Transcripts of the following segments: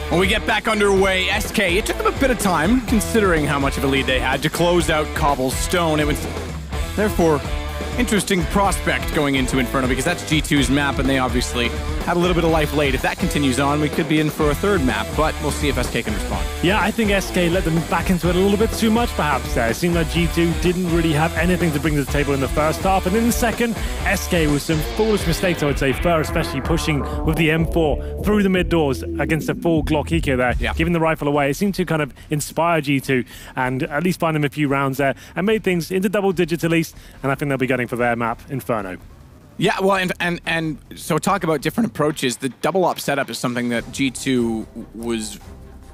When we get back underway, SK, it took them a bit of time, considering how much of a lead they had, to close out Cobblestone. It was, therefore, interesting prospect going into Inferno, because that's G2's map, and they obviously had a little bit of life late. If that continues on, we could be in for a third map, but we'll see if SK can respond. Yeah, I think SK let them back into it a little bit too much, perhaps, there. It seemed like G2 didn't really have anything to bring to the table in the first half, and in the second, SK with some foolish mistakes, I would say, Fur especially pushing with the M4 through the mid doors against a full Glock eco there, giving the rifle away. It seemed to kind of inspire G2 and at least find them a few rounds there and made things into double digits at least, and I think they'll be getting for their map, Inferno. Yeah, well, and so talk about different approaches. The double op setup is something that G2 was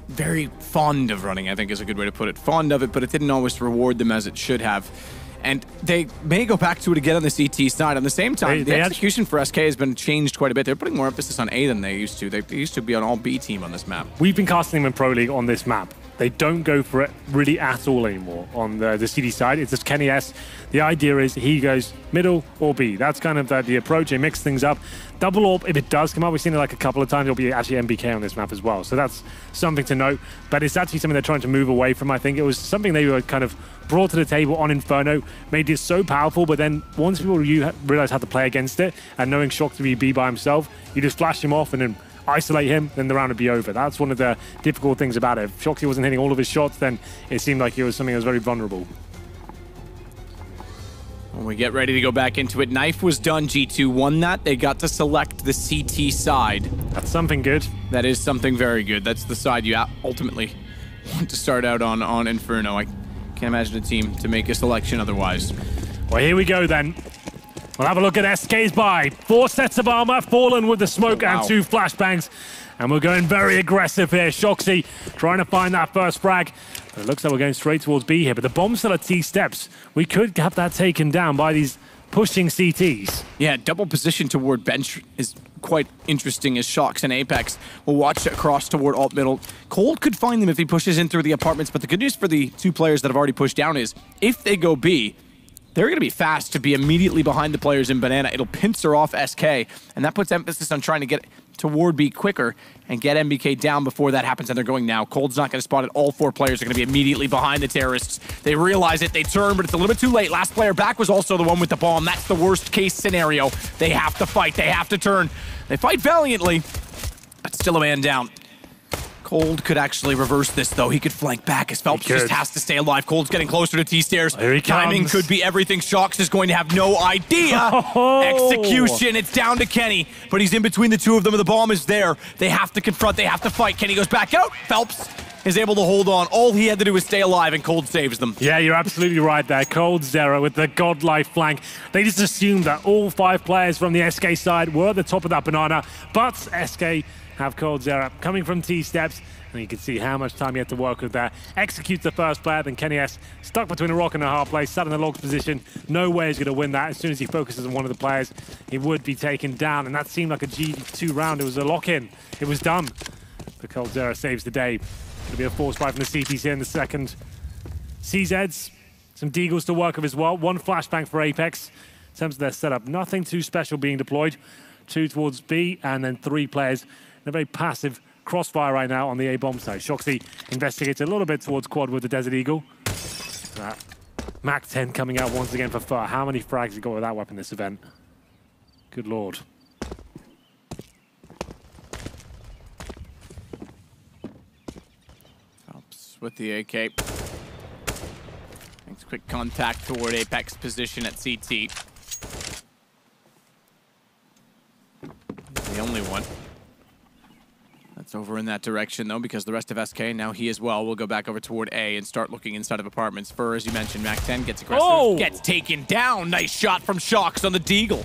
very fond of running, I think is a good way to put it. Fond of it, but it didn't always reward them as it should have. And they may go back to it again on the CT side. On the same time, the execution for SK has been changed quite a bit. They're putting more emphasis on A than they used to. They used to be an all B team on this map. We've been casting them in Pro League on this map. They don't go for it really at all anymore on the CD side. It's just Kenny S. The idea is he goes middle or B. That's kind of the approach. They mix things up. Double AWP, if it does come up, we've seen it like a couple of times, it'll be actually MBK on this map as well. So that's something to note. But it's actually something they're trying to move away from, I think. It was something they were kind of brought to the table on Inferno, made it so powerful, but then once people realize how to play against it, and knowing Shock to be B by himself, you just flash him off and then isolate him, then the round would be over. That's one of the difficult things about it. If Shoxy wasn't hitting all of his shots, then it seemed like it was something that was very vulnerable. When we get ready to go back into it, Knife was done. G2 won that. They got to select the CT side. That's something good. That is something very good. That's the side you ultimately want to start out on Inferno. I can't imagine a team to make a selection otherwise. Well, here we go then. We'll have a look at SK's buy. 4 sets of armor, Fallen with the smoke and 2 flashbangs. And we're going very aggressive here. Shoxy trying to find that first frag. But it looks like we're going straight towards B here. But the bomb's still at T steps. We could have that taken down by these pushing CTs. Yeah, double position toward bench is quite interesting as Shox and Apex will watch it across toward alt middle. Cold could find them if he pushes in through the apartments. But the good news for the 2 players that have already pushed down is if they go B, they're going to be fast to be immediately behind the players in Banana. It'll pincer off SK, and that puts emphasis on trying to get toward B quicker and get MBK down before that happens, and they're going now. Cold's not going to spot it. All 4 players are going to be immediately behind the terrorists. They realize it, they turn, but it's a little bit too late. Last player back was also the one with the bomb. That's the worst case scenario. They have to fight, they have to turn. They fight valiantly, but still a man down. Cold could actually reverse this, though. He could flank back as Phelps just has to stay alive. Cold's getting closer to T-stairs. Here he Timing comes. could be everything. Shox is going to have no idea. Execution, it's down to Kenny, but he's in between the 2 of them, and the bomb is there. They have to confront, they have to fight. Kenny goes back out. Phelps is able to hold on. All he had to do was stay alive, and Cold saves them. Yeah, you're absolutely right there. Cold Zero with the godlike flank. They just assumed that all 5 players from the SK side were at the top of that banana, but SK have Cold Zero coming from T steps, and you can see how much time he had to work with there. Executes the first player, then Kenny S stuck between a rock and a hard place, sat in the logs position. No way he's going to win that. As soon as he focuses on one of the players, he would be taken down, and that seemed like a G2 round. It was a lock-in. It was done. But Cold Zero saves the day. It'll be a force fight from the CTs here in the second. CZs, some Deagles to work with as well. 1 flashbang for Apex. In terms of their setup, nothing too special being deployed. 2 towards B, and then 3 players in a very passive crossfire right now on the A bomb side. Shoxy investigates a little bit towards quad with the Desert Eagle. Mac 10 coming out once again for Fur. How many frags he got with that weapon this event? Good lord. Phelps with the AK. Makes quick contact toward Apex position at CT. The only one. That's over in that direction, though, because the rest of SK, now he as well, will go back over toward A and start looking inside of apartments. Fur, as you mentioned, Mac 10 gets aggressive, gets taken down. Nice shot from Shox on the Deagle.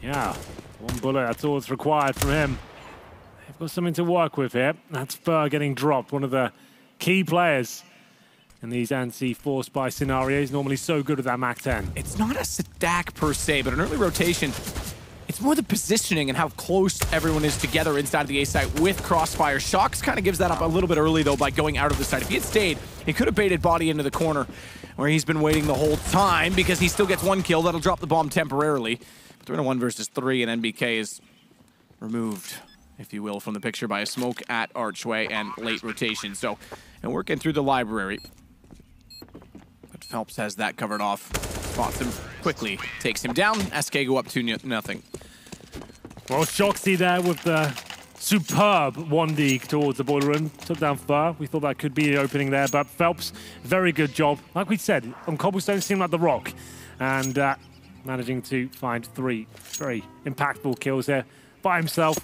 Yeah, 1 bullet, that's all that's required from him. They've got something to work with here. That's Fur getting dropped, one of the key players in these anti-force buy scenarios. Normally so good with that Mac 10. It's not a stack per se, but an early rotation. It's more the positioning and how close everyone is together inside of the A site with crossfire. Shox kind of gives that up a little bit early, though, by going out of the site. If he had stayed, he could have baited body into the corner where he's been waiting the whole time, because he still gets 1 kill. That'll drop the bomb temporarily. But they're in a 1 versus 3, and NBK is removed. if you will, from the picture by a smoke at Archway and late rotation. So, and working through the library. But Phelps has that covered off. Spots him quickly, takes him down. SK go up 2-0. Well, Shoxy there with the superb 1D towards the boiler room. Took down Fur. We thought that could be the opening there, but Phelps, very good job. Like we said, on Cobblestone seemed like the rock. And managing to find 3 very impactful kills there by himself.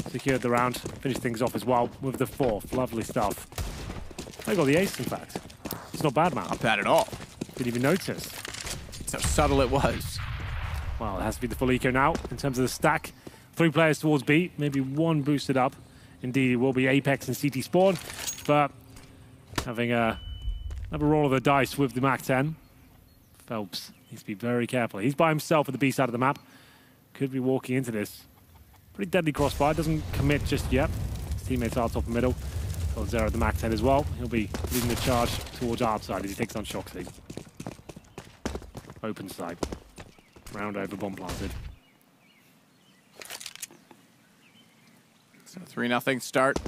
Secured the round, finished things off as well with the 4th. Lovely stuff. I got the ace, in fact. It's not bad, man. Not bad at all. Didn't even notice. That's how subtle it was. Well, it has to be the full eco now in terms of the stack. 3 players towards B, maybe 1 boosted up. Indeed, it will be Apex and CT Spawn, but having another roll of the dice with the MAC-10. Phelps needs to be very careful. He's by himself at the B side of the map. Could be walking into this. Pretty deadly crossfire, doesn't commit just yet. His teammates are top and middle. Got Zero at the MAC-10 as well. He'll be leading the charge towards our side as he takes on Shoxy. Open side. Round over, bomb planted. So 3-0 start.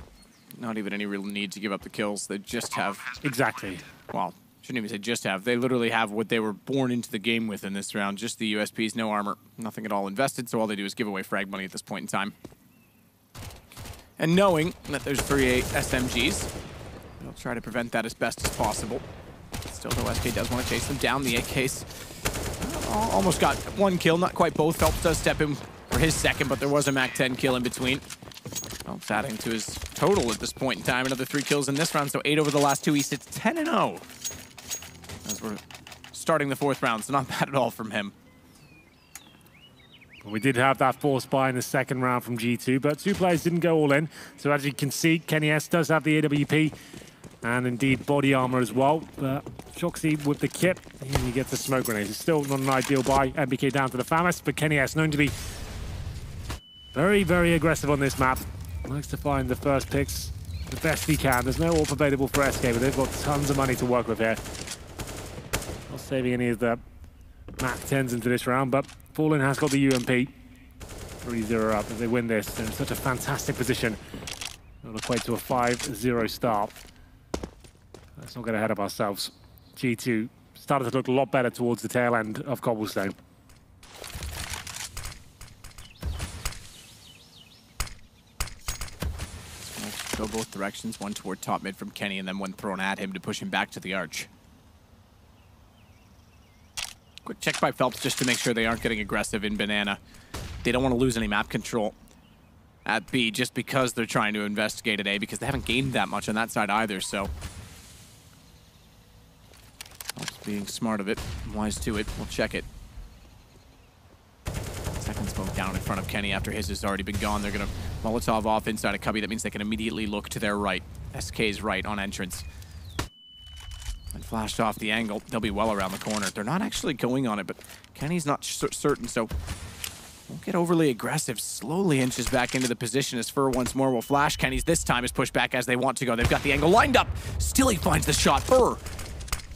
Not even any real need to give up the kills. They just have... Exactly. Well, shouldn't even say just have. They literally have what they were born into the game with in this round. Just the USPs, no armor, nothing at all invested. So all they do is give away frag money at this point in time. And knowing that there's 3 SMGs, they'll try to prevent that as best as possible. Still, though, SK does want to chase them down. The AK's almost got 1 kill, not quite both. Phelps does step in for his second, but there was a MAC-10 kill in between. Phelps adding to his total at this point in time. Another 3 kills in this round, so 8 over the last 2. He sits 10-0 as we're starting the 4th round, so not bad at all from him. We did have that force buy in the 2nd round from G2, but 2 players didn't go all in. So as you can see, Kenny S does have the AWP and indeed body armor as well. But Shoxy with the kit, he gets a smoke grenade. It's still not an ideal buy. MBK down to the FAMAS, but Kenny S known to be very, very aggressive on this map. Likes to find the first picks the best he can. There's no AWP available for SK, but they've got tons of money to work with here. Not saving any of the MAC-10s into this round, but Fallen has got the UMP. 3-0 up as they win this. They're in such a fantastic position. It'll equate to a 5-0 start. Let's not get ahead of ourselves. G2 started to look a lot better towards the tail end of Cobblestone. Go both directions, one toward top mid from Kenny and then one thrown at him to push him back to the arch. Quick check by Phelps just to make sure they aren't getting aggressive in Banana. They don't want to lose any map control at B just because they're trying to investigate at A because they haven't gained that much on that side either, so. Phelps being smart of it, wise to it, we'll check it. Second smoke down in front of Kenny after his has already been gone. They're going to Molotov off inside a cubby. That means they can immediately look to their right. SK's right on entrance. And flashed off the angle. They'll be well around the corner. They're not actually going on it, but Kenny's not certain, so won't get overly aggressive. Slowly inches back into the position as Fur once more will flash. Kenny's this time is pushed back as they want to go. They've got the angle lined up. Still he finds the shot. Fur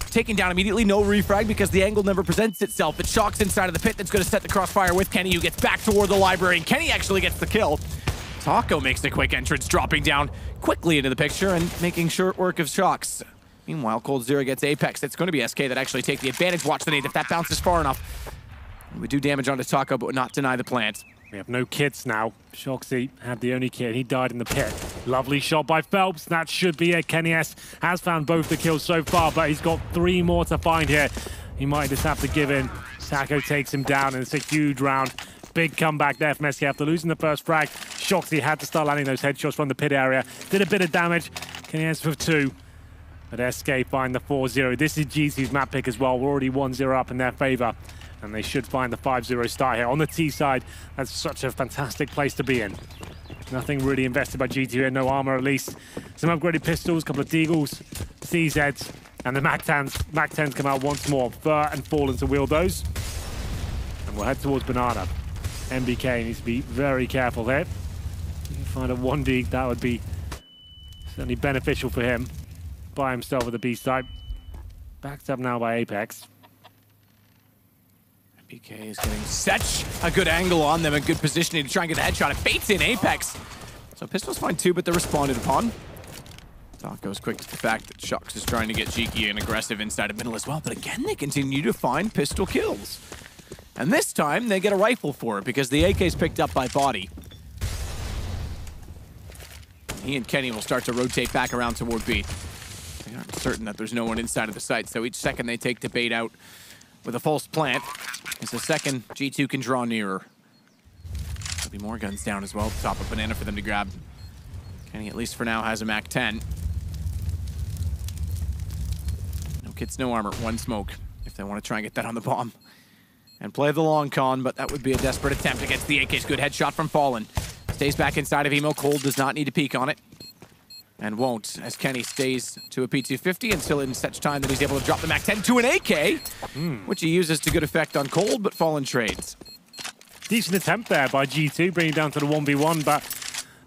taken down immediately, no refrag because the angle never presents itself. It shocks inside of the pit that's going to set the crossfire with Kenny, who gets back toward the library, and Kenny actually gets the kill. Taco makes a quick entrance, dropping down quickly into the picture and making short work of Shocks. Meanwhile, Cold Zero gets Apex. It's going to be SK that actually take the advantage. Watch the nade. If that bounces far enough, it would do damage onto Taco, but would not deny the plant. We have no kits now. Shoxy had the only kit. He died in the pit. Lovely shot by Phelps. That should be it. Kenny S has found both the kills so far, but he's got 3 more to find here. He might just have to give in. Taco takes him down, and it's a huge round. Big comeback there from SK after losing the first frag. Shoxy had to start landing those headshots from the pit area. Did a bit of damage. Kenny S with 2. But SK find the 4-0. This is G2's map pick as well. We're already 1-0 up in their favor. And they should find the 5-0 start here. On the T side, that's such a fantastic place to be in. Nothing really invested by G2 here, no armor at least. Some upgraded pistols, a couple of Deagles, CZs, and the MAC-10s come out once more. Fur and Fallen to wield those. And we'll head towards Banana. MBK needs to be very careful here. If you can find a 1D, that would be certainly beneficial for him. By himself at the B side. Backed up now by Apex. BK is getting such a good angle on them, a good positioning to try and get the headshot. It baits in Apex. So pistols fine too, but they're responded upon. Doc goes quick to the fact that Shox is trying to get cheeky and aggressive inside of middle as well. But again, they continue to find pistol kills. And this time, they get a rifle for it because the AK is picked up by Body. He and Kenny will start to rotate back around toward B. They aren't certain that there's no one inside of the site, so each second they take to bait out with a false plant, is the second G2 can draw nearer. There'll be more guns down as well. Top of banana for them to grab. Kenny, at least for now, has a MAC-10. No kits, no armor. One smoke if they want to try and get that on the bomb. And play the long con, but that would be a desperate attempt against the AK's good headshot from Fallen. Stays back inside of Emo. Cold does not need to peek on it. And won't, as Kenny stays to a P250 until in such time that he's able to drop the MAC-10 to an AK, which he uses to good effect on Cold, but Fallen trades. Decent attempt there by G2, bringing it down to the 1v1, but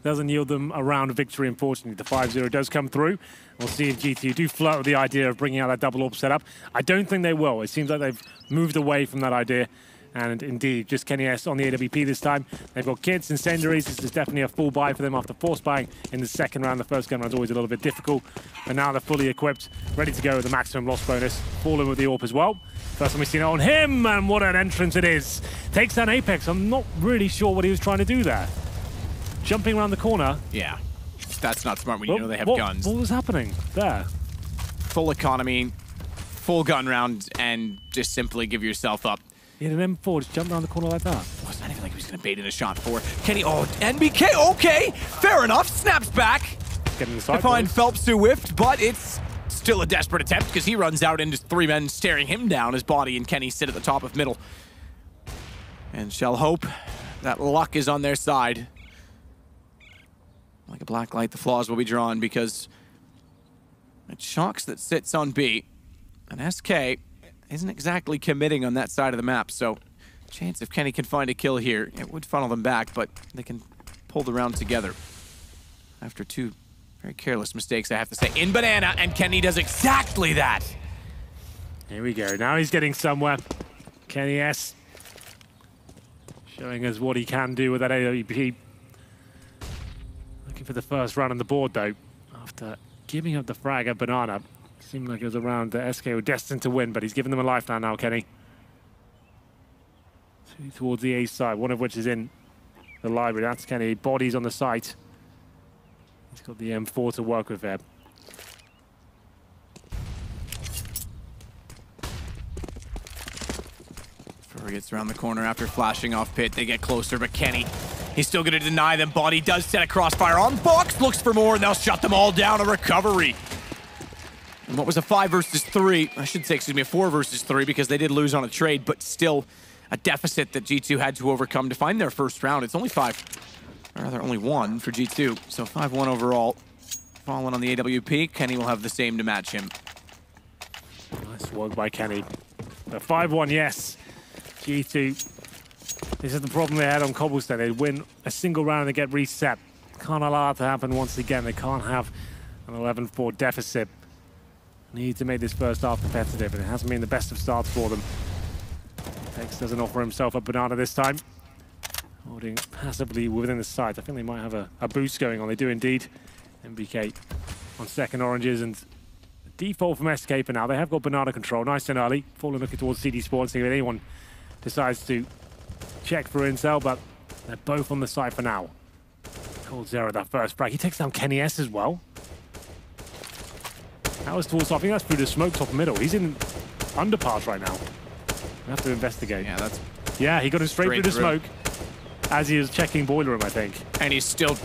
doesn't yield them a round of victory, unfortunately. The 5-0 does come through. We'll see if G2 do flirt with the idea of bringing out that double AWP setup. I don't think they will. It seems like they've moved away from that idea. And indeed, just Kenny S on the AWP this time. They've got kits, incendiaries. This is definitely a full buy for them after force buying in the second round. The first gun round is always a little bit difficult. But now they're fully equipped, ready to go with the maximum loss bonus. Fallen with the AWP as well. First time we've seen it on him, and what an entrance it is. Takes down Apex. I'm not really sure what he was trying to do there. Jumping around the corner. Yeah, that's not smart when you know they have guns. What was happening there? Full economy, full gun round, and just simply give yourself up. He had an M4, just jump around the corner like that. Well, it's not even like he was going to bait in a shot for Kenny. Oh, NBK, okay, fair enough. Snaps back Getting the to find Phelps who whiffed, but it's still a desperate attempt because he runs out into three men staring him down. His Body and Kenny sit at the top of middle. And shall hope that luck is on their side. Like a black light, the flaws will be drawn because it's Shox that sits on B. And SK isn't exactly committing on that side of the map, so chance if Kenny can find a kill here, it would funnel them back, but they can pull the round together. After two very careless mistakes, I have to say, in banana, and Kenny does exactly that. Here we go. Now he's getting somewhere. Kenny S showing us what he can do with that AWP. Looking for the first round on the board, though, after giving up the frag at banana. Seemed like it was a round that SK were destined to win, but he's given them a lifeline now, Kenny. Two towards the A side, one of which is in the library. That's Kenny. Body's on the site. He's got the M4 to work with there. Furry gets around the corner after flashing off pit. They get closer, but Kenny, he's still going to deny them. Body does set a crossfire on box, looks for more, and they'll shut them all down. A recovery. And what was a 5 versus 3, I should say, excuse me, a 4 versus 3 because they did lose on a trade, but still a deficit that G2 had to overcome to find their first round. It's only 5, or rather only 1 for G2, so 5-1 overall. Fallen on the AWP, Kenny will have the same to match him. Nice work by Kenny. The 5-1, yes. G2, this is the problem they had on Cobblestone. They win a single round and they get reset. Can't allow it to happen once again. They can't have an 11-4 deficit. Need to make this first half competitive, and it hasn't been the best of starts for them. X doesn't offer himself a banana this time. Holding passively within the site. I think they might have a boost going on. They do indeed. MBK on second oranges, and default from SK for now. They have got banana control. Nice and early. Fallen looking towards CD Sports, seeing if anyone decides to check for intel, but they're both on the site for now. Cold Zero, that first frag. He takes down Kenny S as well. That was towards, I think that's through the smoke top middle. He's in underpass right now. We have to investigate. Yeah, that's... Yeah, he got him straight through the smoke as he was checking boiler room, I think. And he's still...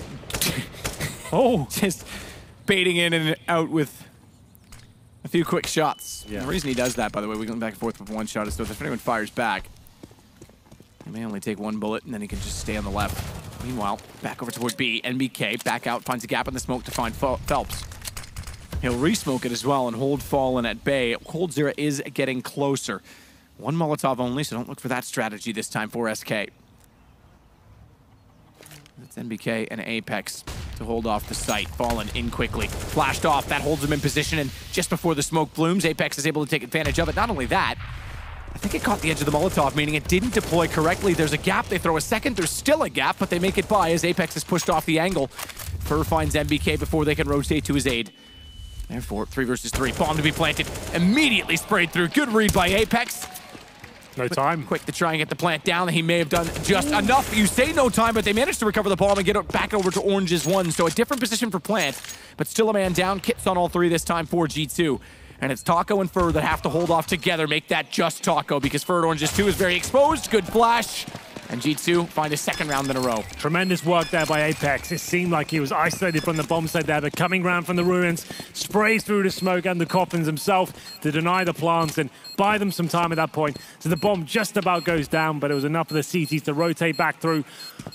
oh! Just baiting in and out with a few quick shots. Yeah. The reason he does that, by the way, we're going back and forth with one shot, is so if anyone fires back, he may only take one bullet, and then he can just stay on the left. Meanwhile, back over toward B. NBK back out, finds a gap in the smoke to find Phelps. He'll re-smoke it as well and hold Fallen at bay. Cold Zero is getting closer. One Molotov only, so don't look for that strategy this time for SK. It's NBK and Apex to hold off the site. Fallen in quickly. Flashed off. That holds him in position, and just before the smoke blooms, Apex is able to take advantage of it. Not only that, I think it caught the edge of the Molotov, meaning it didn't deploy correctly. There's a gap, they throw a second, there's still a gap, but they make it by as Apex is pushed off the angle. Fur finds MBK before they can rotate to his aid. Therefore, 3 versus 3, bomb to be planted, immediately sprayed through. Good read by Apex. No time. Quick to try and get the plant down. He may have done just enough. You say no time, but they managed to recover the bomb and get it back over to Orange's 1. So a different position for plant, but still a man down. Kits on all 3 this time for G2. And it's Taco and Fur that have to hold off together, make that just Taco, because Fur at Orange's 2 is very exposed. Good flash. And G2 find a second round in a row. Tremendous work there by Apex. It seemed like he was isolated from the bomb site there, but coming round from the ruins, sprays through the smoke and the coffins himself to deny the plants and buy them some time at that point. So the bomb just about goes down, but it was enough for the CTs to rotate back through,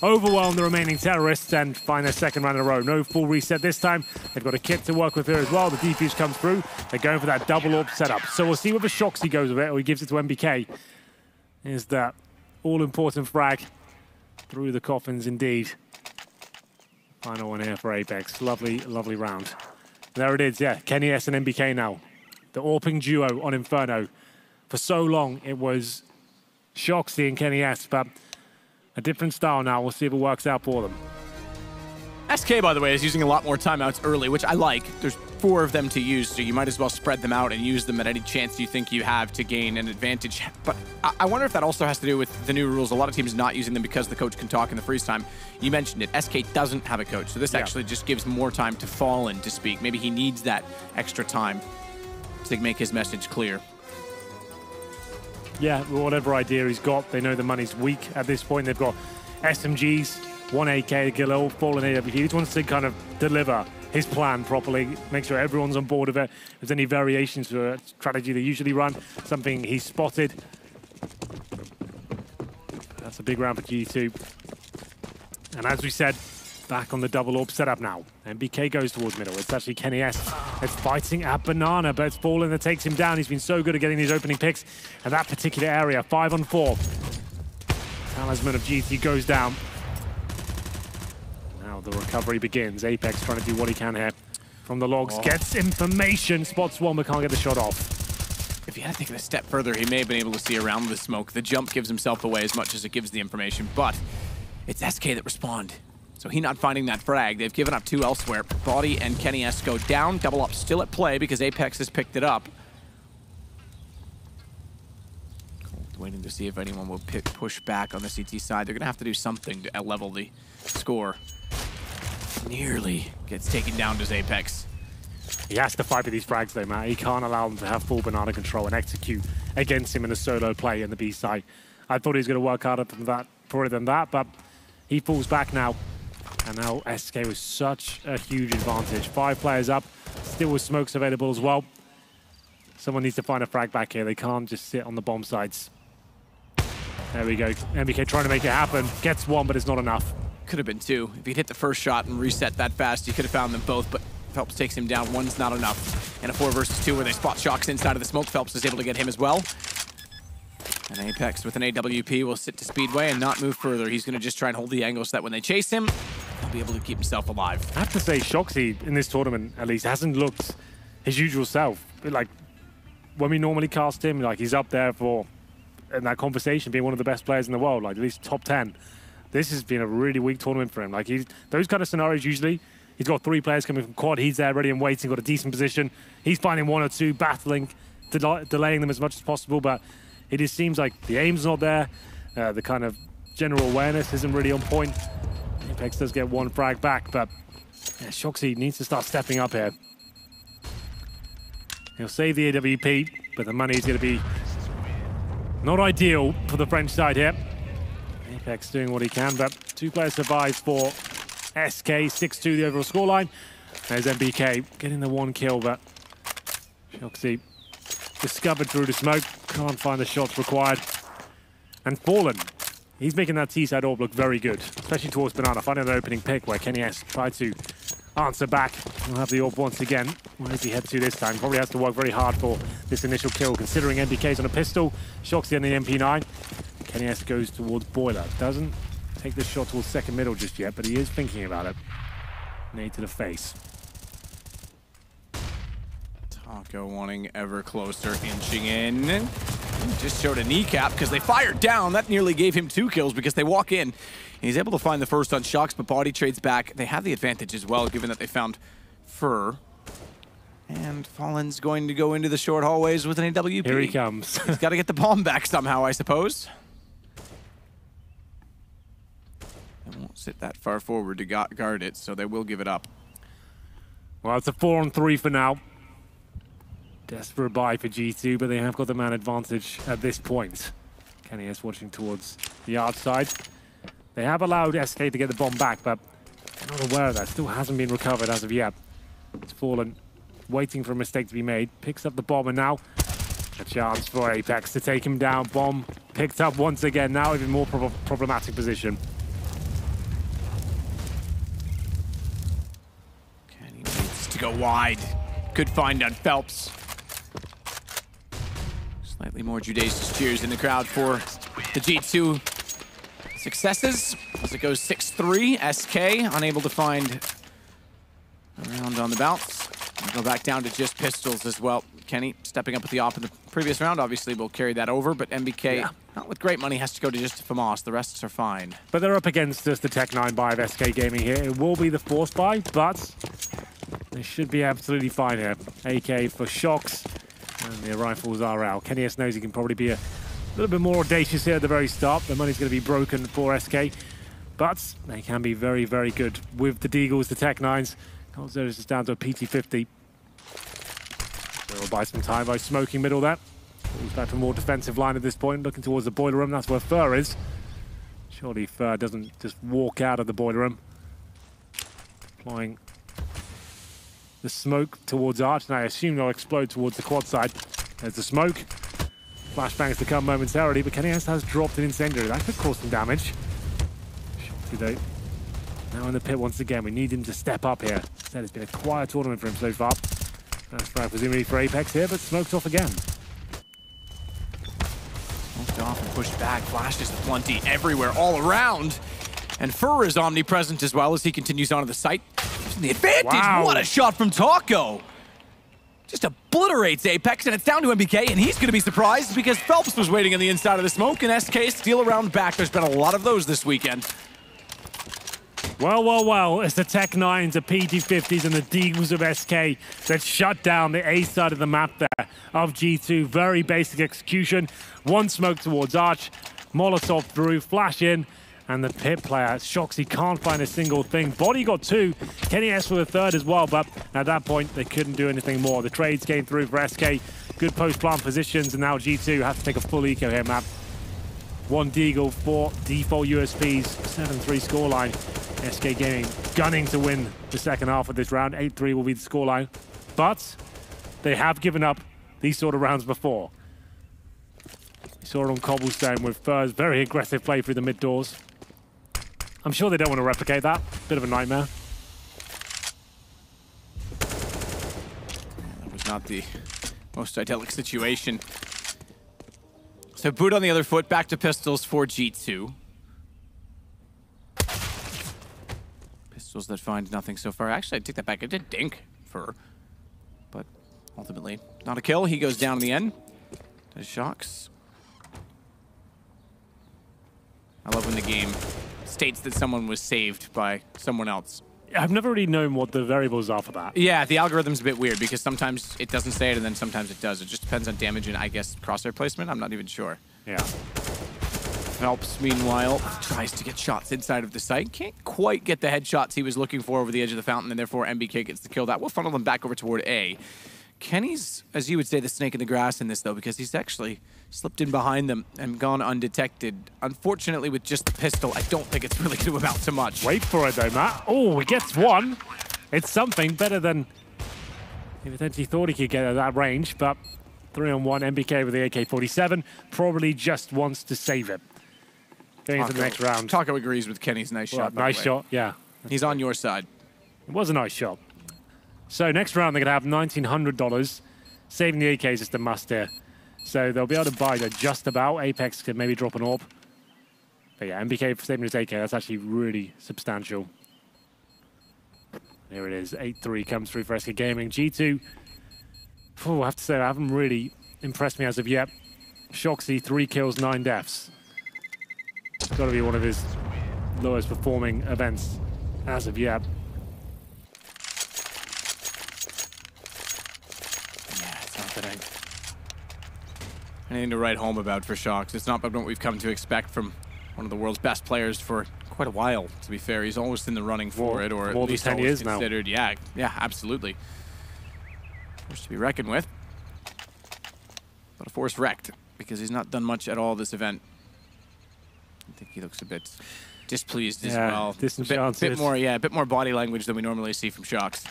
overwhelm the remaining terrorists, and find their second round in a row. No full reset this time. They've got a kit to work with here as well. The defuse comes through. They're going for that double AWP setup. So we'll see whether Shoxy goes with it or he gives it to MBK. Is that all-important frag through the coffins indeed. Final one here for Apex. Lovely, lovely round. There it is, yeah. Kenny S and MBK now. The AWPing duo on Inferno. For so long, it was Shoxy and Kenny S, but a different style now. We'll see if it works out for them. SK, by the way, is using a lot more timeouts early, which I like. There's 4 of them to use, so you might as well spread them out and use them at any chance you think you have to gain an advantage. But I wonder if that also has to do with the new rules. A lot of teams not using them because the coach can talk in the freeze time. You mentioned it. SK doesn't have a coach, so this actually just gives more time to Fallen to speak. Maybe he needs that extra time to make his message clear. Yeah, whatever idea he's got, they know the money's weak at this point. They've got SMGs, 1 AK to kill all, Fallen AWP. He just wants to kind of deliver his plan properly, make sure everyone's on board with it. If there's any variations for a strategy they usually run, something he's spotted. That's a big round for G2. And as we said, back on the double AWP setup now. MBK goes towards middle. It's actually Kenny S that's fighting at Banana, but it's Fallen that takes him down. He's been so good at getting these opening picks in that particular area. 5 on 4. Talisman of G2 goes down. Now the recovery begins. Apex trying to do what he can here. From the logs, gets information, spots one, but can't get the shot off. If he had taken a step further, he may have been able to see around the smoke. The jump gives himself away as much as it gives the information, but it's SK that respond. So he not finding that frag. They've given up 2 elsewhere. Body and Kenny S go down. Double up still at play because Apex has picked it up. Waiting to see if anyone will push back on the CT side. They're going to have to do something to level the score. Nearly gets taken down as Apex. He has to fight with these frags though, Matt. He can't allow them to have full Banana control and execute against him in a solo play in the B side. I thought he was going to work harder than that, but he falls back now. And now SK with such a huge advantage. 5 players up, still with smokes available as well. Someone needs to find a frag back here. They can't just sit on the bomb sites. There we go. MBK trying to make it happen. Gets 1, but it's not enough. Could have been 2. If he'd hit the first shot and reset that fast, he could have found them both, but Phelps takes him down. 1's not enough. And a 4 versus 2 where they spot Shox inside of the smoke. Phelps is able to get him as well. And Apex with an AWP will sit to Speedway and not move further. He's going to just try and hold the angle so that when they chase him, he'll be able to keep himself alive. I have to say, Shoxy, in this tournament, at least, hasn't looked his usual self. Like, when we normally cast him, like, he's up there for, in that conversation, being one of the best players in the world, like, at least top 10. This has been a really weak tournament for him. Like, those kind of scenarios, usually, he's got 3 players coming from quad. He's there ready and waiting, got a decent position. He's finding 1 or 2, battling, delaying them as much as possible, but it just seems like the aim's not there. The kind of general awareness isn't really on point. Apex does get 1 frag back, but yeah, Shoxy needs to start stepping up here. He'll save the AWP, but the money is going to be not ideal for the French side here. Apex doing what he can, but 2 players survive for SK, 6-2 the overall scoreline. There's MBK getting the 1 kill, but Shoxy discovered through the smoke, can't find the shots required. And Fallen, he's making that T-side AWP look very good, especially towards Banana, finding the opening pick where Kenny S tried to answer back. He'll have the AWP once again. Where does he head to this time? Probably has to work very hard for this initial kill, considering MBK's on a pistol, Shoxy on the MP9. Kenny S goes towards Boiler. Doesn't take the shot towards second middle just yet, but he is thinking about it. Nade to the face. Taco wanting ever closer, inching in. Just showed a kneecap because they fired down. That nearly gave him 2 kills because they walk in. He's able to find the first on Shocks, but Body trades back. They have the advantage as well, given that they found Fur. And Fallen's going to go into the short hallways with an AWP. Here he comes. He's got to get the bomb back somehow, I suppose. They won't sit that far forward to guard it, so they will give it up. Well, it's a 4-on-3 for now. Desperate buy for G2, but they have got the man advantage at this point. Kenny is watching towards the outside. They have allowed SK to get the bomb back, but they're not aware of that. Still hasn't been recovered as of yet. It's Fallen, waiting for a mistake to be made. Picks up the bomb, and now a chance for Apex to take him down. Bomb picked up once again, now even more problematic position. Kenny needs to go wide. Good find on Phelps. Slightly more judacious cheers in the crowd for the G2 successes as it goes 6-3. SK unable to find a round on the bounce. We'll go back down to just pistols as well. Kenny stepping up with the op in the previous round obviously will carry that over, but MBK, not with great money, has to go to just FAMAS. The rest are fine. But they're up against just the Tech-9 buy of SK Gaming here. It will be the force buy, but they should be absolutely fine here. AK for Shocks. And the rifles are out. Kenny S knows he can probably be a little bit more audacious here at the very start. The money's going to be broken for SK, but they can be very, very good with the Deagles, the Tech-9s. Cold Zero is just down to a PT-50. So we'll buy some time by smoking middle there. Falls back to a more defensive line at this point, looking towards the boiler room. That's where Fur is. Surely Fur doesn't just walk out of the boiler room. Applying the smoke towards Arch, and I assume they'll explode towards the quad side. There's the smoke. Flashbangs to come momentarily, but Kenny has dropped an incendiary. That could cause some damage. Shocked though. Now in the pit once again. We need him to step up here. Instead, it's been a quiet tournament for him so far. That's right, presumably for Apex here, but smoke's off again. Smoked off and pushed back. Flashes plenty everywhere, all around. And Fur is omnipresent as well as he continues onto the site. The advantage. Wow. What a shot from Taco. Just obliterates Apex, and it's down to MBK, and he's going to be surprised because Phelps was waiting on the inside of the smoke, and SK steal around back. There's been a lot of those this weekend. Well, well, well, it's the Tech-9s, the PT-50s, and the Deagles of SK that shut down the A side of the map there of G2. Very basic execution. One smoke towards Arch, Molotov through, flash in, and the pit player, Shocks, he can't find a single thing. Body got 2, Kenny S for the 3rd as well, but at that point, they couldn't do anything more. The trades came through for SK, good post-plant positions, and now G2 have to take a full eco here, map. 1 Deagle, 4 default USPs, 7-3 scoreline. SK Gaming gunning to win the second half of this round. 8-3 will be the scoreline, but they have given up these sort of rounds before. We saw it on Cobblestone with Fur's very aggressive play through the mid doors. I'm sure they don't want to replicate that. Bit of a nightmare. That was not the most idyllic situation. So boot on the other foot, back to pistols for G2. Pistols that find nothing so far. Actually, I take that back. I did dink Fur, but ultimately not a kill. He goes down in the end. Does Shocks. I love when the game states that someone was saved by someone else. I've never really known what the variables are for that. Yeah, the algorithm's a bit weird because sometimes it doesn't say it and then sometimes it does. It just depends on damage and, I guess, crosshair placement. I'm not even sure. Yeah. Phelps, meanwhile, tries to get shots inside of the site. Can't quite get the headshots he was looking for over the edge of the fountain, and therefore MBK gets the kill. That will funnel them back over toward A. Kenny's, as you would say, the snake in the grass in this, though, because he's actually slipped in behind them and gone undetected. Unfortunately, with just the pistol, I don't think it's really going to amount to much. Wait for it, though, Matt. Oh, he gets 1. It's something better than he potentially thought he could get at that range, but 3-on-1, MBK with the AK-47 probably just wants to save it. Going into the next round. Taco agrees with Kenny's nice shot. Nice shot, yeah. He's on your side. It was a nice shot. So next round, they're going to have $1,900. Saving the AK is just a must here. So they'll be able to buy that just about. Apex could maybe drop an AWP. But yeah, MBK for saving his AK, that's actually really substantial. Here it is, 8-3 comes through for SK Gaming. G2, I have to say, I haven't really impressed me as of yet. Shoxy, 3 kills, 9 deaths. It's got to be one of his lowest performing events as of yet. Yeah, it's not that anything to write home about for Shox. It's not what we've come to expect from one of the world's best players for quite a while, to be fair. He's always in the running for it, or at least 10 years considered. Now. Yeah, absolutely. Force to be reckoned with. But a force wrecked, because he's not done much at all this event. I think he looks a bit displeased as well. A bit more body language than we normally see from Shox.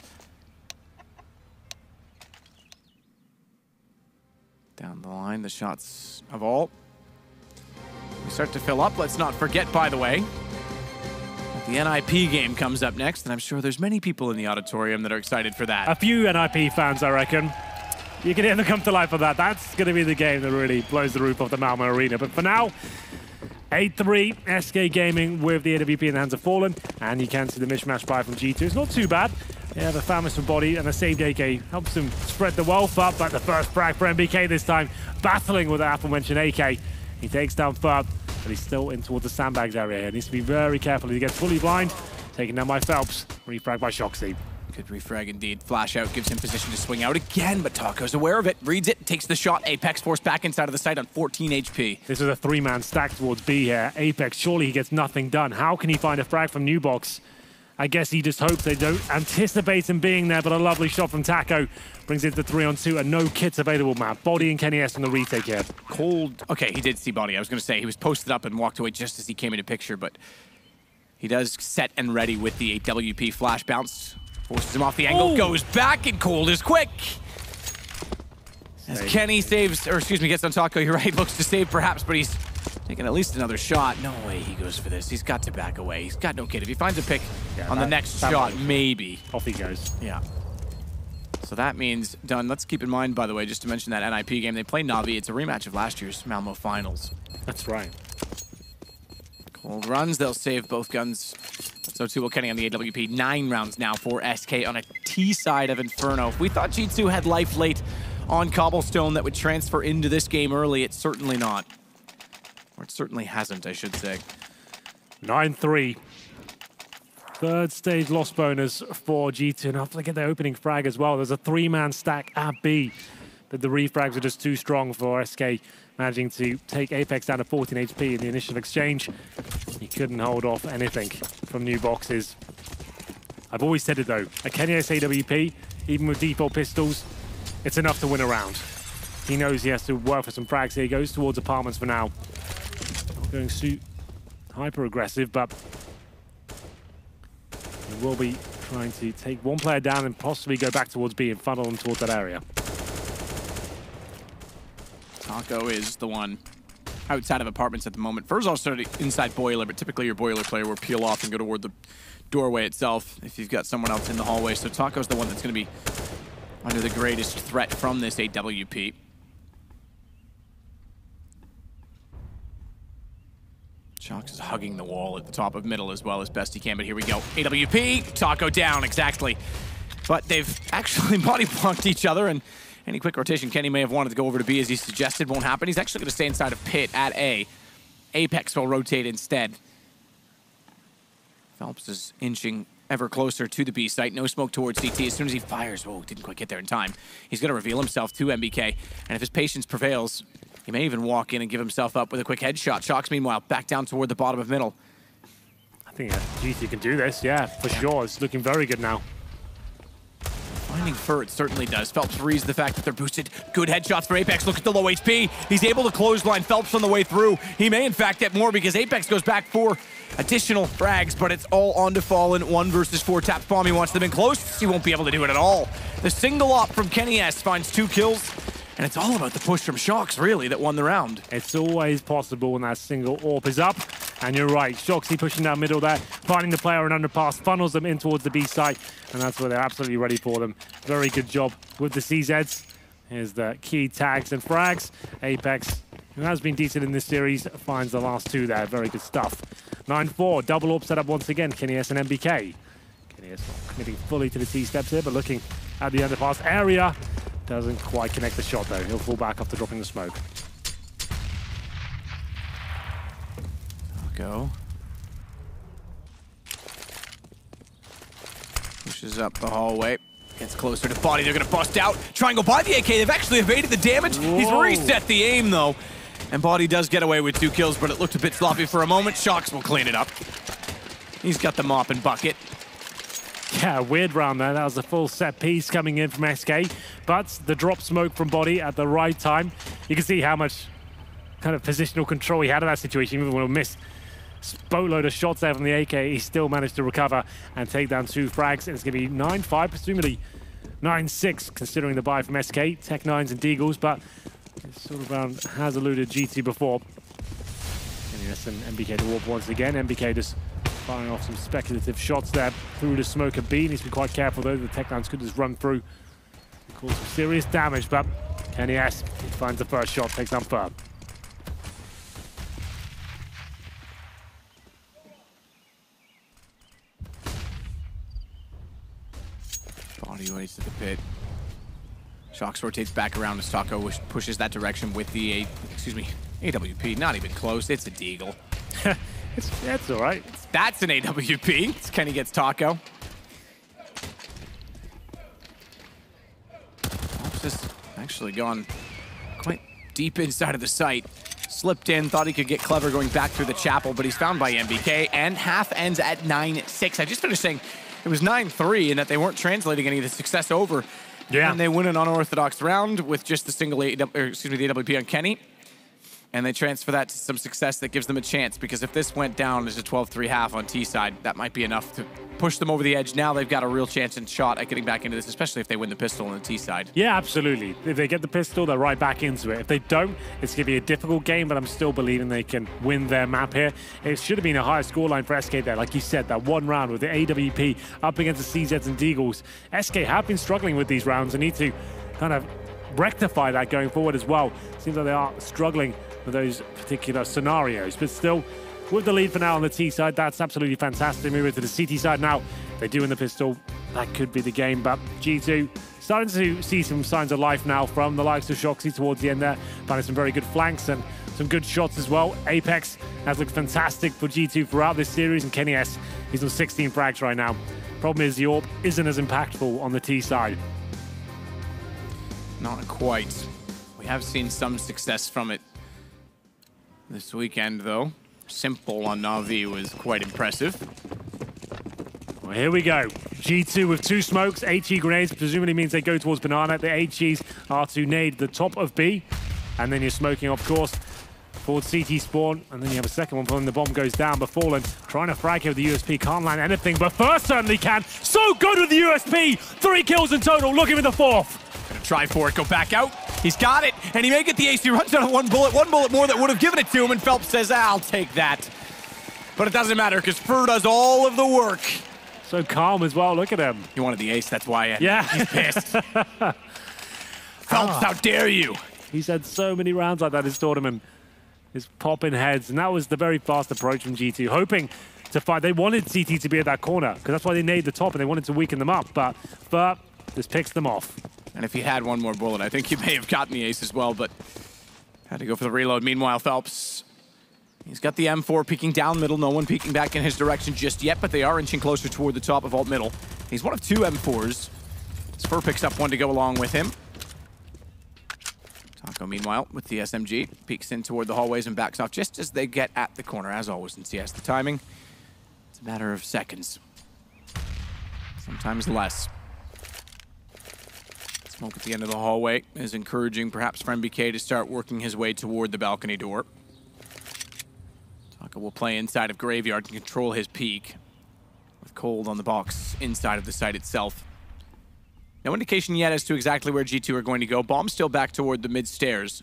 Down the line, the shots of all. We start to fill up. Let's not forget, by the way, the NIP game comes up next, and I'm sure there's many people in the auditorium that are excited for that. A few NIP fans, I reckon. You can hear them come to life for that. That's going to be the game that really blows the roof off the Malmö arena. But for now, 8-3, SK Gaming with the AWP in the hands of Fallen, and you can see the mishmash buy from G2. It's not too bad. Yeah, the Famous for body and the saved AK helps him spread the wealth up, but the first frag for MBK this time, battling with the aforementioned AK. He takes down Ferb, but he's still in towards the sandbags area here. Needs to be very careful. He gets fully blind, taken down by Phelps, refrag by Shoxy. Good refrag indeed. Flash out gives him position to swing out again, but Taco's aware of it, reads it, takes the shot. Apex forced back inside of the site on 14 HP. This is a 3-man stack towards B here. Apex, surely he gets nothing done. How can he find a frag from New Box? I guess he just hopes they don't anticipate him being there, but a lovely shot from Taco brings it to 3-on-2 and no kits available, Matt. Body and Kenny S on the retake here. Cold. Okay, he did see Body. I was going to say he was posted up and walked away just as he came into picture, but he does set and ready with the WP flash bounce. Forces him off the angle, goes back, and Cold is quick. As Kenny saves, or excuse me, gets on Taco, you're right, looks to save perhaps, but he's taking at least another shot. No way he goes for this. He's got to back away. He's got no kid. If he finds a pick on the next shot, maybe. Off he goes. Yeah. So that means done. Let's keep in mind, by the way, just to mention that NIP game, they play Na'Vi. It's a rematch of last year's Malmö finals. That's right. Cold runs. They'll save both guns. So too will Kenny on the AWP. 9 rounds now for SK on a T side of Inferno. If we thought G2 had life late on Cobblestone that would transfer into this game early, it's certainly not. Or it certainly hasn't, I should say. 9-3. Third stage loss bonus for G2. And after they get their opening frag as well, there's a 3-man stack at B. But the refrags are just too strong for SK, managing to take Apex down to 14 HP in the initial exchange. He couldn't hold off anything from New Boxes. I've always said it though, a Kenny S AWP, even with default pistols, it's enough to win a round. He knows he has to work for some frags here. He goes towards apartments for now. Going hyper aggressive, but he will be trying to take one player down and possibly go back towards B and funnel them towards that area. Taco is the one outside of apartments at the moment. First off, started inside boiler, but typically your boiler player will peel off and go toward the doorway itself if you've got someone else in the hallway. So Taco's the one that's going to be under the greatest threat from this AWP. Shox is hugging the wall at the top of middle as well as best he can, but here we go. AWP, Taco down, exactly. But they've actually body blocked each other, and any quick rotation Kenny may have wanted to go over to B as he suggested won't happen. He's actually going to stay inside of pit at A. Apex will rotate instead. Phelps is inching ever closer to the B site. No smoke towards CT. As soon as he fires, whoa, didn't quite get there in time. He's going to reveal himself to MBK, and if his patience prevails, he may even walk in and give himself up with a quick headshot. Shox, meanwhile, back down toward the bottom of middle. I think GT can do this, yeah, for sure. It's looking very good now. Finding Fur, it certainly does. Phelps reads the fact that they're boosted. Good headshots for Apex. Look at the low HP. He's able to clothesline Phelps on the way through. He may, in fact, get more because Apex goes back for additional frags, but it's all onto Fallen. 1 versus 4. Taps bomb. He wants them in close. He won't be able to do it at all. The single op from Kenny S finds 2 kills. And it's all about the push from Shox, really, that won the round. It's always possible when that single AWP is up. And you're right, Shoxy pushing down middle there, finding the player in underpass, funnels them in towards the B site, and that's where they're absolutely ready for them. Very good job with the CZs. Here's the key tags and frags. Apex, who has been decent in this series, finds the last 2 there. Very good stuff. 9-4, double AWP set up once again, Kenny S and MBK. Kenny S not committing fully to the T-steps here, but looking at the underpass area. Doesn't quite connect the shot though. He'll fall back after dropping the smoke. Taco pushes up the hallway. Gets closer to Body. They're going to bust out. Try and go by the AK. They've actually evaded the damage. Whoa. He's reset the aim, though. And Body does get away with 2 kills, but it looked a bit sloppy for a moment. Shocks will clean it up. He's got the mop and bucket. Yeah, weird round there. That was a full set piece coming in from SK. But the drop smoke from Body at the right time. You can see how much kind of positional control he had in that situation. Even when he missed a boatload of shots there from the AK, he still managed to recover and take down 2 frags. And it's going to be 9-5, presumably 9-6, considering the buy from SK, Tech 9s and Deagles. But this sort of round has eluded GT before. Yes, and MBK to warp once again. MBK just firing off some speculative shots there through the smoke of B. Needs to be quite careful though. The Tech 9s could just run through and cause some serious damage. But Kenny S finds the first shot, takes down Fur. Body waits to the pit. Shocks rotates back around as Taco pushes that direction with the AWP. Not even close. It's a Deagle. That's all right. That's an AWP. Kenny gets Taco. Ops has actually gone quite deep inside of the site. Slipped in, thought he could get clever going back through the chapel, but he's found by MBK, and half ends at 9-6. I just finished saying it was 9-3 and that they weren't translating any of the success over. Yeah. And they win an unorthodox round with just the single the AWP on Kenny. And they transfer that to some success that gives them a chance, because if this went down as a 12-3 half on T side, that might be enough to push them over the edge. Now they've got a real chance and shot at getting back into this, especially if they win the pistol on the T side. Yeah, absolutely. If they get the pistol, they're right back into it. If they don't, it's going to be a difficult game, but I'm still believing they can win their map here. It should have been a higher scoreline for SK there. Like you said, that one round with the AWP up against the CZs and Deagles. SK have been struggling with these rounds and need to kind of rectify that going forward as well. Seems like they are struggling with those particular scenarios, but still with the lead for now on the T side. That's absolutely fantastic. Move it to the CT side now. If they do win the pistol, that could be the game, but G2 starting to see some signs of life now from the likes of Shoxy towards the end there, finding some very good flanks and some good shots as well. Apex has looked fantastic for G2 throughout this series, and Kenny S, he's on 16 frags right now. Problem is the AWP isn't as impactful on the T side. Not quite. We have seen some success from it this weekend, though. Simple on Na'Vi was quite impressive. Well, here we go. G2 with 2 smokes, HE grenades, presumably means they go towards Banana. The HEs are to nade the top of B. And then you're smoking, of course, towards CT spawn. And then you have a second one when the bomb goes down. But Fallen trying to frag here with the USP. Can't land anything, but First certainly can. So good with the USP. 3 kills in total, looking for the 4th. Gonna try for it, go back out. He's got it, and he may get the ace. He runs out of one bullet more that would have given it to him, and Phelps says, I'll take that. But it doesn't matter, because Fur does all of the work. So calm as well, look at him. He wanted the ace, that's why yeah. He's pissed. Phelps, how dare you? He's had so many rounds like that this tournament. He's popping heads, and that was the very fast approach from G2, hoping to fight. They wanted CT to be at that corner, because that's why they naded the top, and they wanted to weaken them up, but Fur just picks them off. And if he had one more bullet, I think he may have gotten the ace as well, but had to go for the reload. Meanwhile, Phelps, he's got the M4 peeking down middle. No one peeking back in his direction just yet, but they are inching closer toward the top of alt middle. He's one of 2 M4s. Spur picks up one to go along with him. Taco, meanwhile, with the SMG, peeks in toward the hallways and backs off just as they get at the corner. As always in CS, the timing, it's a matter of seconds. Sometimes less. Smoke at the end of the hallway is encouraging perhaps for MBK to start working his way toward the balcony door. Taco will play inside of Graveyard and control his peak with Cold on the box inside of the site itself. No indication yet as to exactly where G2 are going to go. Bomb still back toward the mid stairs.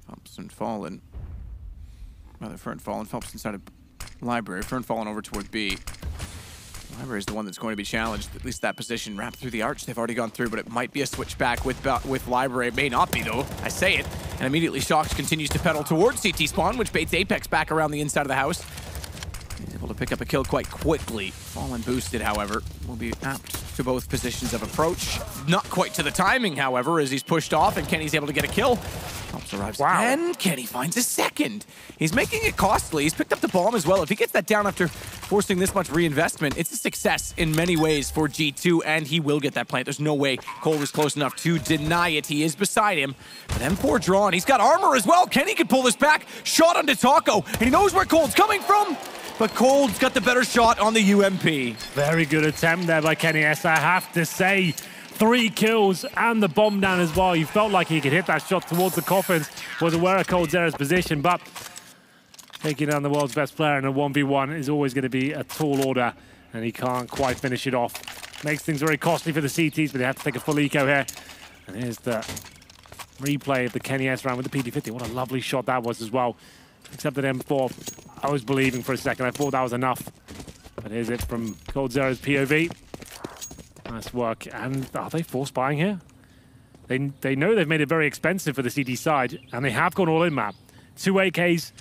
Phelps and Fallen. Rather, Fern Fallen. Phelps inside of Library. Fern Fallen over toward B. Library is the one that's going to be challenged. At least that position wrapped through the arch. They've already gone through, but it might be a switchback with Library. It may not be, though. I say it. And immediately Shox continues to pedal towards CT spawn, which baits Apex back around the inside of the house. He's able to pick up a kill quite quickly. Fallen boosted, however, will be apt to both positions of approach. Not quite to the timing, however, as he's pushed off and Kenny's able to get a kill. Phelps arrives again. Kenny finds a second. He's making it costly. He's picked up the bomb as well. If he gets that down after forcing this much reinvestment, it's a success in many ways for G2, and he will get that plant. There's no way Cole was close enough to deny it. He is beside him. But M4 drawn. He's got armor as well. Kenny can pull this back. Shot onto Taco, and he knows where Cole's coming from. But Cole's got the better shot on the UMP. Very good attempt there by Kenny S, I have to say. 3 kills and the bomb down as well. You felt like he could hit that shot towards the coffins. Was aware of coldzera's position, but taking down the world's best player in a 1v1 is always going to be a tall order, and he can't quite finish it off. Makes things very costly for the CTs, but they have to take a full eco here. And here's the replay of the Kenny S round with the PD-50. What a lovely shot that was as well. Except that M4, I was believing for a second. I thought that was enough. But here's it from coldzera's POV. Nice work. And are they force buying here? They know they've made it very expensive for the CT side, and they have gone all in, map. 2 AKs,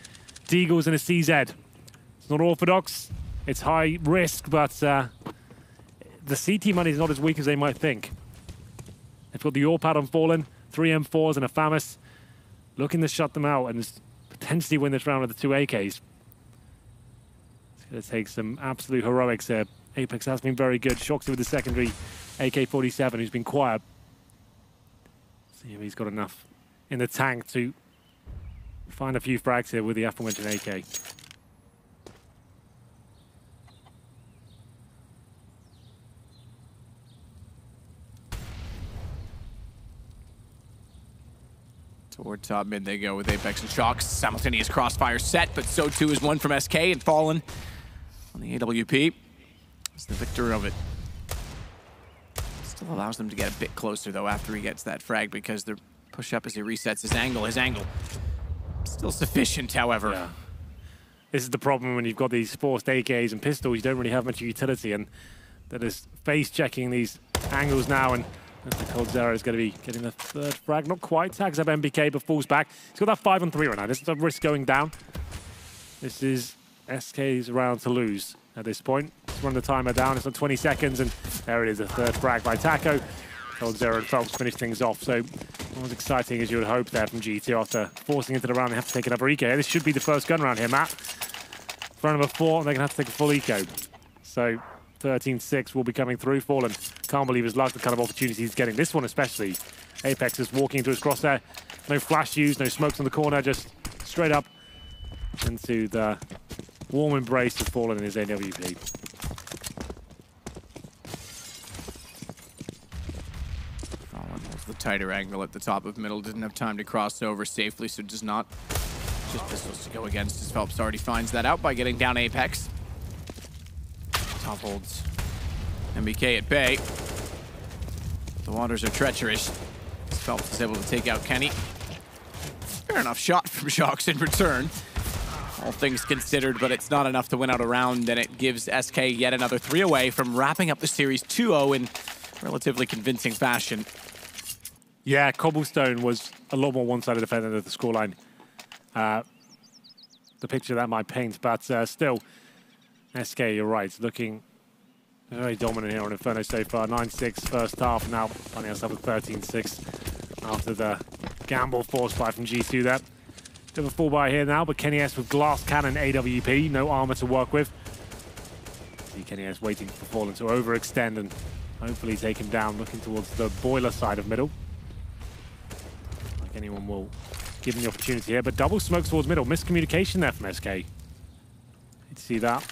Deagles, and a CZ. It's not orthodox. It's high risk, but the CT money is not as weak as they might think. They've got the AWP pad on Fallen, 3 M4s, and a FAMAS. Looking to shut them out and potentially win this round with the 2 AKs. It's going to take some absolute heroics here. Apex has been very good. Shoxy with the secondary AK-47, who's been quiet. See if he's got enough in the tank to find a few frags here with the aforementioned AK. Toward top mid they go with Apex and Shox. Simultaneous crossfire set, but so too is one from SK and Fallen on the AWP. It's the victor of it. Still allows them to get a bit closer though after he gets that frag, because they're push up as he resets his angle. His angle still sufficient, however. Yeah. This is the problem when you've got these forced AKs and pistols. You don't really have much utility, and that is face checking these angles now, and the coldzera is going to be getting the 3rd frag. Not quite. Tags up MBK, but falls back. He's got that 5-on-3 right now. This is a risk going down. This is SK's round to lose at this point. Let's run the timer down. It's on 20 seconds, and there it is, a 3rd frag by Taco. coldzera and Phelps finish things off. So not as exciting as you would hope there from G2 after forcing into the round. They have to take another eco. This should be the first gun round here, Matt. Front number 4, and they're going to have to take a full eco. So 13-6 will be coming through. Fallen can't believe his luck, the kind of opportunity he's getting. This one especially. Apex is walking into his crosshair. No flash used, no smokes on the corner, just straight up into the warm embrace of Fallen in his AWP. Fallen holds the tighter angle at the top of middle. Didn't have time to cross over safely, so does not. Just pistols to go against as Phelps already finds that out by getting down Apex. Top holds MBK at bay. The waters are treacherous. Phelps is able to take out Kenny. Fair enough shot from Shox in return. All things considered, but it's not enough to win out a round, and it gives SK yet another 3 away from wrapping up the series 2-0 in relatively convincing fashion. Yeah, Cobblestone was a lot more one-sided defender than the scoreline. The picture that might paint, but still, SK, you're right, looking very dominant here on Inferno so far. 9-6 first half, now finding ourselves with 13-6 after the gamble forced by from G2 there. Bit of a full buy here now, but Kenny S with glass cannon AWP, no armor to work with. See Kenny S waiting for Fallen to overextend and hopefully take him down, looking towards the boiler side of middle. Like anyone will give him the opportunity here, but double smokes towards middle. Miscommunication there from SK. Need to see that.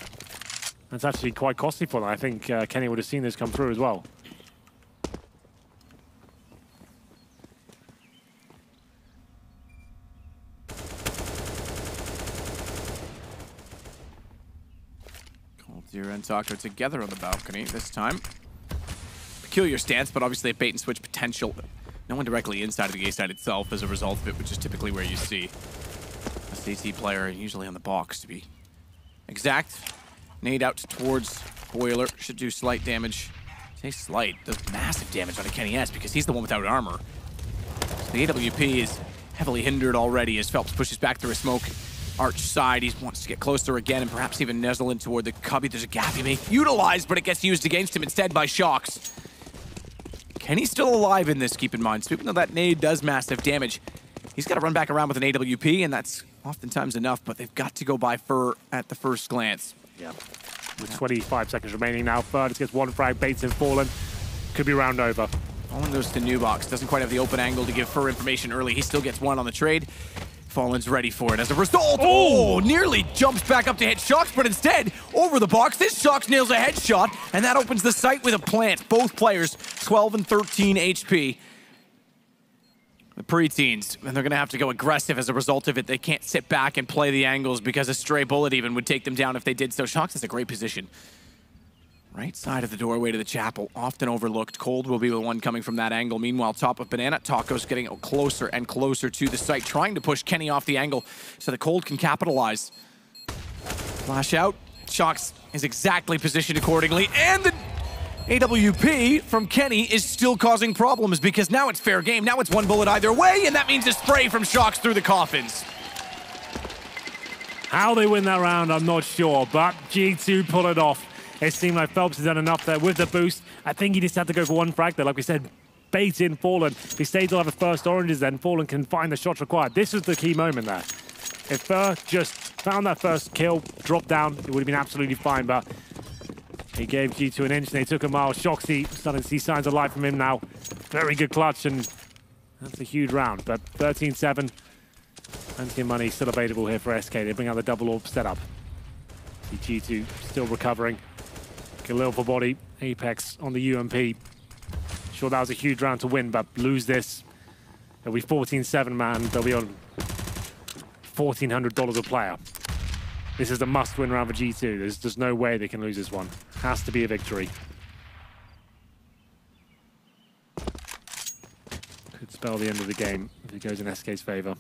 That's actually quite costly for them. I think Kenny would have seen this come through as well. coldzera and Taco together on the balcony this time. Peculiar stance, but obviously a bait and switch potential. No one directly inside of the A side itself as a result of it, which is typically where you see a CT player, usually on the box to be exact. Nade out towards Boiler, should do slight damage. Say slight, does massive damage on a Kenny S because he's the one without armor. So the AWP is heavily hindered already as Phelps pushes back through a smoke. arch side. He wants to get closer again and perhaps even nuzzle in toward the cubby. There's a gap he may utilize, but it gets used against him instead by Shocks. Kenny's still alive in this, keep in mind. So even though that nade does massive damage, he's got to run back around with an AWP, and that's oftentimes enough, but they've got to go by Fur at the first glance. Yeah. With 25 seconds remaining now, Fur just gets one frag, baits in Fallen. Could be round over. Fallen goes to Nubox. Doesn't quite have the open angle to give Fur information early. He still gets one on the trade. Fallen's ready for it. As a result, nearly jumps back up to hit Shocks, but instead, over the box, this Shocks nails a headshot, and that opens the site with a plant. Both players, 12 and 13 HP. The preteens, and they're going to have to go aggressive as a result of it. They can't sit back and play the angles because a stray bullet even would take them down if they did so. Shocks is a great position. Right side of the doorway to the chapel, often overlooked. Cold will be the one coming from that angle. Meanwhile, top of Banana, Taco's getting closer and closer to the site, trying to push Kenny off the angle so the Cold can capitalize. Flash out. Shocks is exactly positioned accordingly, and the AWP from Kenny is still causing problems because now it's fair game. Now it's one bullet either way, and that means a spray from Shocks through the coffins. How they win that round, I'm not sure, but G2 pull it off. It seemed like Phelps has done enough there with the boost. I think he just had to go for one frag there. Like we said, bait in Fallen. If he stays alive with first oranges, then Fallen can find the shots required. This was the key moment there. If Fur just found that first kill, dropped down, it would have been absolutely fine, but he gave G2 an inch and they took a mile. Shoxy starting to see signs of life from him now. Very good clutch, and that's a huge round. But 13-7, plenty of money still available here for SK. They bring out the double orb setup. See G2 still recovering. Khalil for body, Apex on the UMP. Sure, that was a huge round to win, but lose this, it'll be 14-7, man. They'll be on $1,400 a player. This is a must-win round for G2. There's just no way they can lose this one. Has to be a victory. Could spell the end of the game if it goes in SK's favor.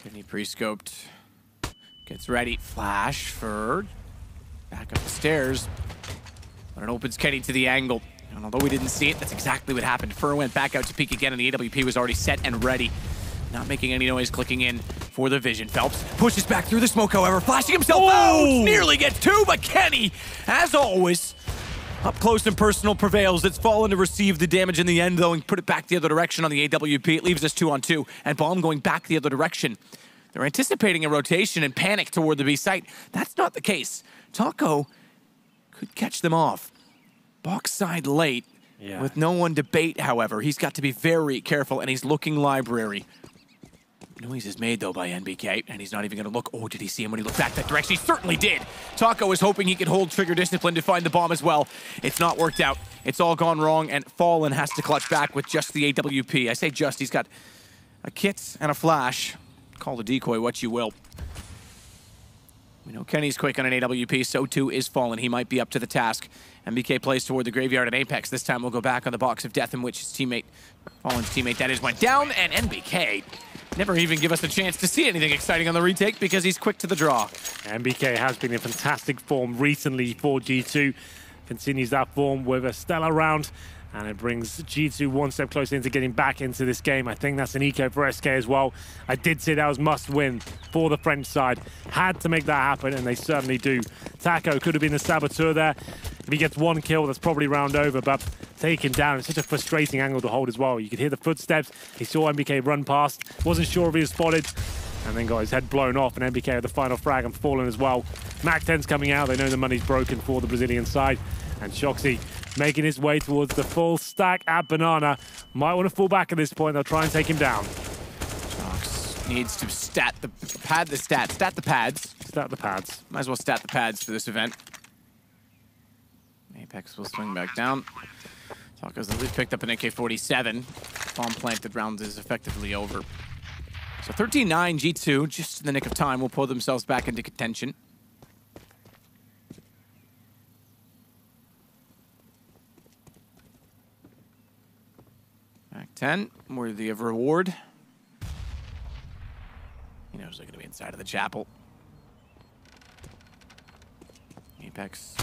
Kenny pre-scoped. Gets ready. Flash for back up the stairs. But it opens Kenny to the angle. And although we didn't see it, that's exactly what happened. Fur went back out to peek again, and the AWP was already set and ready. Not making any noise, clicking in for the vision. Phelps pushes back through the smoke, however, flashing himself out! Nearly gets two, but Kenny, as always, up close and personal prevails. It's Fallen to receive the damage in the end, though, and put it back the other direction on the AWP. It leaves us 2-on-2, and Bomb going back the other direction. They're anticipating a rotation and panic toward the B site. That's not the case. Taco could catch them off. Box side late, with no one to bait, however. He's got to be very careful, and he's looking library. Noise is made, though, by NBK, and he's not even going to look. Oh, did he see him when he looked back that direction? He certainly did. Taco was hoping he could hold trigger discipline to find the bomb as well. It's not worked out. It's all gone wrong, and Fallen has to clutch back with just the AWP. I say just, he's got a kit and a flash. Call the decoy what you will. We know Kenny's quick on an AWP, so too is Fallen. He might be up to the task. MBK plays toward the graveyard at Apex. This time we'll go back on the box of death in which his teammate, Fallen's teammate, that is, went down, and NBK never even give us a chance to see anything exciting on the retake because he's quick to the draw. MBK has been in fantastic form recently for G2. Continues that form with a stellar round, and it brings G2 one step closer into getting back into this game. I think that's an eco for SK as well. I did say that was must win for the French side. Had to make that happen, and they certainly do. Taco could have been the saboteur there. If he gets one kill, that's probably round over, but taken down. It's such a frustrating angle to hold as well. You could hear the footsteps. He saw MBK run past. Wasn't sure if he was spotted, and then got his head blown off, and MBK had the final frag and Fallen as well. Mac 10's coming out. They know the money's broken for the Brazilian side. And Shoxy making his way towards the full stack at Banana. Might want to fall back at this point. They'll try and take him down. Shox needs to stat the pads. Stat the pads. Might as well stat the pads for this event. Apex will swing back down. Taco's at least picked up an AK-47. Bomb planted round is effectively over. So 13-9, G2, just in the nick of time, will pull themselves back into contention. Back 10, worthy of reward. He knows they're going to be inside of the chapel. Apex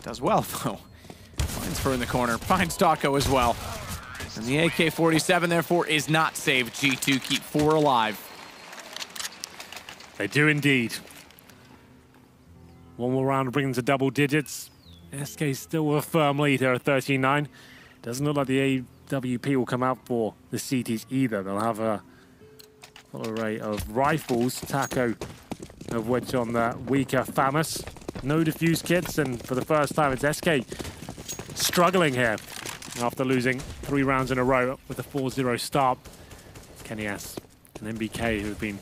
Does well, though. Finds Fur in the corner. Finds Taco as well. And the AK-47, therefore, is not saved. G2 keep 4 alive. They do indeed. One more round to bring them to double digits. SK still with a firm lead here at 13-9. Doesn't look like the AWP will come out for the CTs either. They'll have a full array of rifles. Taco of which on the weaker FAMAS. No defuse kits, and for the first time it's SK struggling here after losing 3 rounds in a row with a 4-0 start. Kenny S and MBK who have been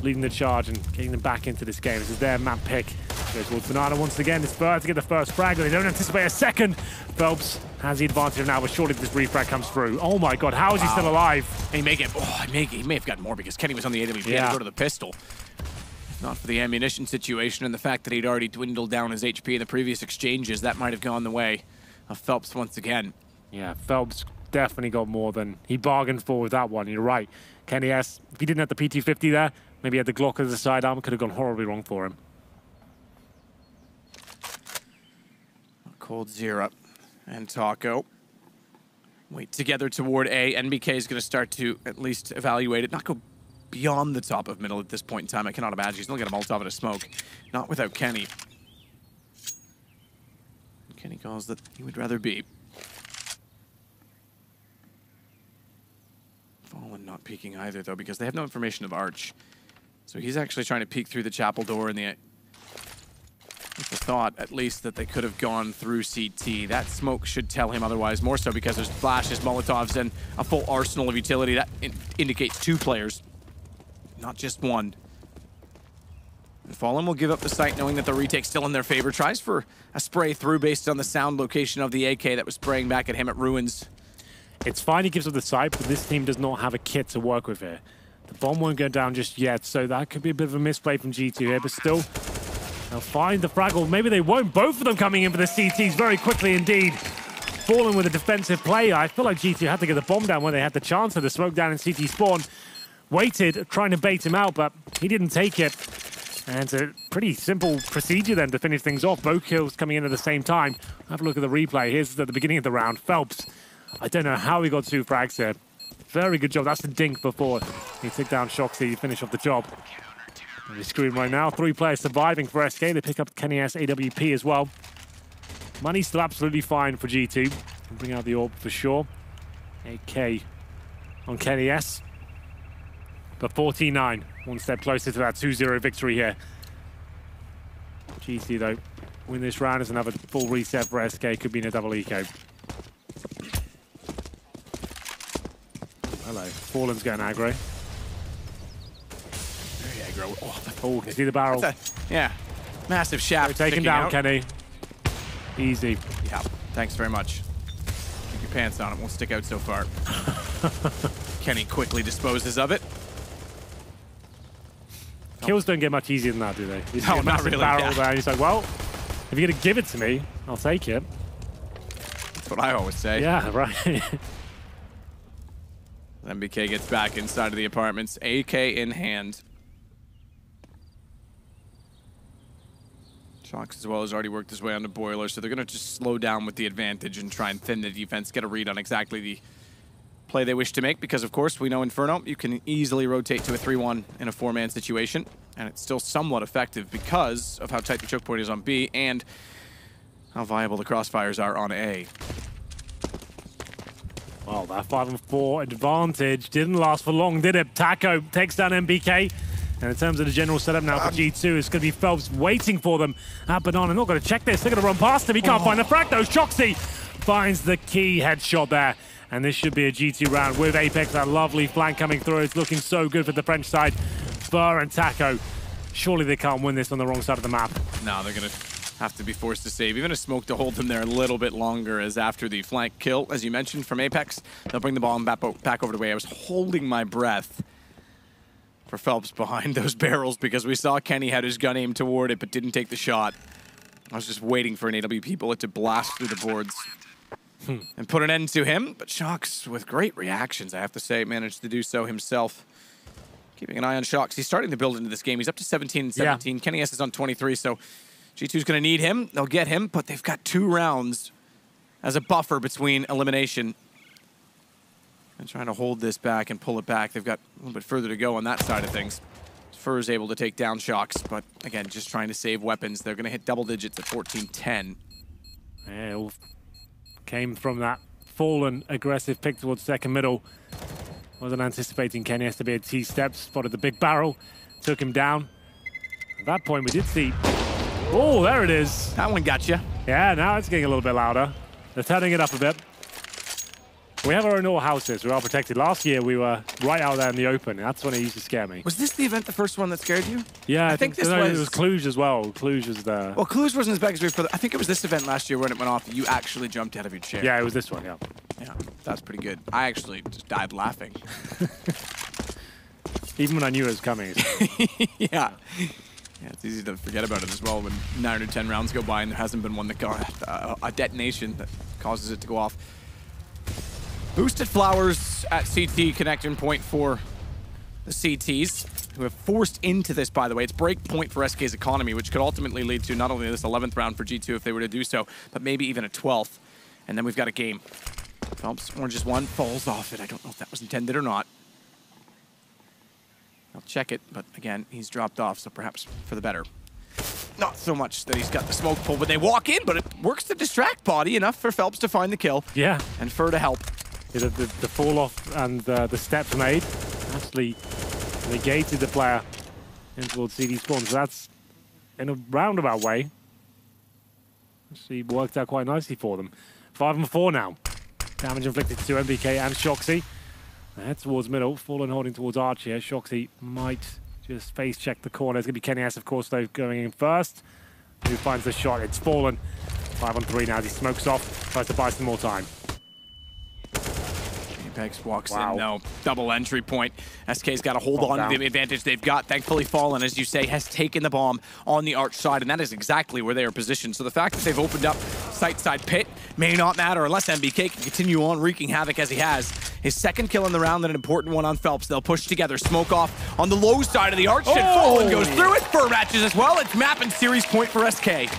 leading the charge and getting them back into this game. This is their map pick. Goes towards Banana once again. It's Bird to get the first frag, but they don't anticipate a second. Phelps has the advantage now, but surely this refrag comes through. Oh my god, how is he still alive? He may have gotten more because Kenny was on the AWP to go to the pistol. If not for the ammunition situation and the fact that he'd already dwindled down his HP in the previous exchanges, that might have gone the way of Phelps once again. Yeah, Phelps definitely got more than he bargained for with that one. You're right. Kenny S, if he didn't have the PT-50 there, maybe he had the Glock as a sidearm, could have gone horribly wrong for him. Cold Zero and Taco wait together toward A. NBK is going to start to at least evaluate it, not go beyond the top of middle at this point in time. I cannot imagine. He's not going to Molotov and a smoke. Not without Kenny. Kenny calls that he would rather be. Fallen not peeking either, though, because they have no information of Arch. So he's actually trying to peek through the chapel door in the... with the thought, at least, that they could have gone through CT. That smoke should tell him otherwise, more so because there's flashes, Molotovs, and a full arsenal of utility. That indicates 2 players, not just 1. And Fallen will give up the site knowing that the retake's still in their favor. Tries for a spray through based on the sound location of the AK that was spraying back at him at Ruins. It's fine he gives up the site, but this team does not have a kit to work with here. The bomb won't go down just yet, so that could be a bit of a misplay from G2 here, but still... they'll find the fraggle. Maybe they won't. Both of them coming in for the CTs very quickly indeed. Fallen with a defensive play. I feel like G2 had to get the bomb down when they had the chance of the smoke down in CT spawn. Waited, trying to bait him out, but he didn't take it. And it's a pretty simple procedure then to finish things off. Both kills coming in at the same time. Have a look at the replay. Here's at the beginning of the round. Phelps, I don't know how he got 2 frags there. Very good job. That's the dink before he took down Shoxy to finish off the job. On the screen right now, 3 players surviving for SK. They pick up Kenny S AWP as well. Money's still absolutely fine for G2. Can bring out the AWP for sure. AK on Kenny S. But 14-9, one step closer to that 2-0 victory here. G2 though, win this round is another full reset for SK. Could be in a double eco. Hello, Fallen's going aggro. Oh, can you see the barrel? Yeah, massive shaft. Take him down, Kenny. Easy. Yeah, thanks very much. Keep your pants on, it won't stick out so far. Kenny quickly disposes of it. Kills don't get much easier than that, do they? You No, not really. Barrel Yeah. there, and he's like, well, if you're going to give it to me, I'll take it. That's what I always say. Yeah, right. MBK gets back inside of the apartments, AK in hand. Shox as well has already worked his way onto Boiler, so they're going to just slow down with the advantage and try and thin the defense, get a read on exactly the play they wish to make, because of course we know Inferno, you can easily rotate to a 3-1 in a 4-man situation, and it's still somewhat effective because of how tight the choke point is on B and how viable the crossfires are on A. Well, that 5-4 advantage didn't last for long, did it? Taco takes down MBK. And in terms of the general setup now for G2, it's going to be Phelps waiting for them at Banana. Not going to check this. They're going to run past him. He can't find the frag, though. Shoxy finds the key headshot there. And this should be a G2 round with Apex. That lovely flank coming through. It's looking so good for the French side. Fur and Taco. Surely they can't win this on the wrong side of the map. No, they're going to have to be forced to save. Even a smoke to hold them there a little bit longer, as after the flank kill, as you mentioned, from Apex, they'll bring the ball back over the way. I was holding my breath for Phelps behind those barrels because we saw Kenny had his gun aimed toward it but didn't take the shot. I was just waiting for an AWP bullet to blast through the boards and put an end to him. But Shox, with great reactions, I have to say, managed to do so himself. Keeping an eye on Shox. He's starting to build into this game. He's up to 17 and 17. Yeah. Kenny S is on 23, so G2's going to need him. They'll get him, but they've got 2 rounds as a buffer between elimination. And trying to hold this back and pull it back. They've got a little bit further to go on that side of things. Fur's able to take down Shocks, but again, just trying to save weapons. They're going to hit double digits at 14-10. Yeah, it all came from that fallen aggressive pick towards second middle. Wasn't anticipating Kenny has to be a T-step. Spotted the big barrel, took him down. At that point, we did see... Oh, there it is. That one got you. Yeah, now it's getting a little bit louder. They're turning it up a bit. We have our own little houses. We are protected. Last year, we were right out there in the open. That's when it used to scare me. Was this the event, the first one that scared you? Yeah, I think this no, was... It was Cluj as well. Cluj was there. Well, Cluj wasn't as bad as we were. I think it was this event last year when it went off. You actually jumped out of your chair. Yeah, it was this one, yeah. Yeah, that's pretty good. I actually just died laughing. Even when I knew it was coming. Yeah. Yeah, it's easy to forget about it as well when 9 or 10 rounds go by and there hasn't been one that got a detonation that causes it to go off. Boosted Flowers at CT connection point for the CTs, who have forced into this, by the way. It's break point for SK's economy, which could ultimately lead to not only this 11th round for G2 if they were to do so, but maybe even a 12th. And then we've got a game. Phelps, Orange's one, falls off it. I don't know if that was intended or not. I'll check it, but again, he's dropped off, so perhaps for the better. Not so much that he's got the smoke pull when they walk in, but it works to distract Body enough for Phelps to find the kill. Yeah. And Fur to help. The fall off and the steps made actually negated the player in towards CD spawn. So that's in a roundabout way. Actually worked out quite nicely for them. 5 and 4 now. Damage inflicted to MBK and Shoxy. They head towards middle. Fallen holding towards Archie here. Shoxy might just face check the corner. It's going to be Kenny S, of course, though, going in first. Who finds the shot? It's Fallen. 5 on 3 now as he smokes off. Tries to buy some more time. Apex walks in, no. Double entry point. SK's got to hold on to the advantage they've got. Thankfully, Fallen, as you say, has taken the bomb on the arch side, and that is exactly where they are positioned. So the fact that they've opened up side pit may not matter unless MBK can continue on wreaking havoc as he has. His second kill in the round and an important one on Phelps. They'll push together. Smoke off on the low side of the arch. Fallen goes through it. Fur matches as well. It's map and series point for SK.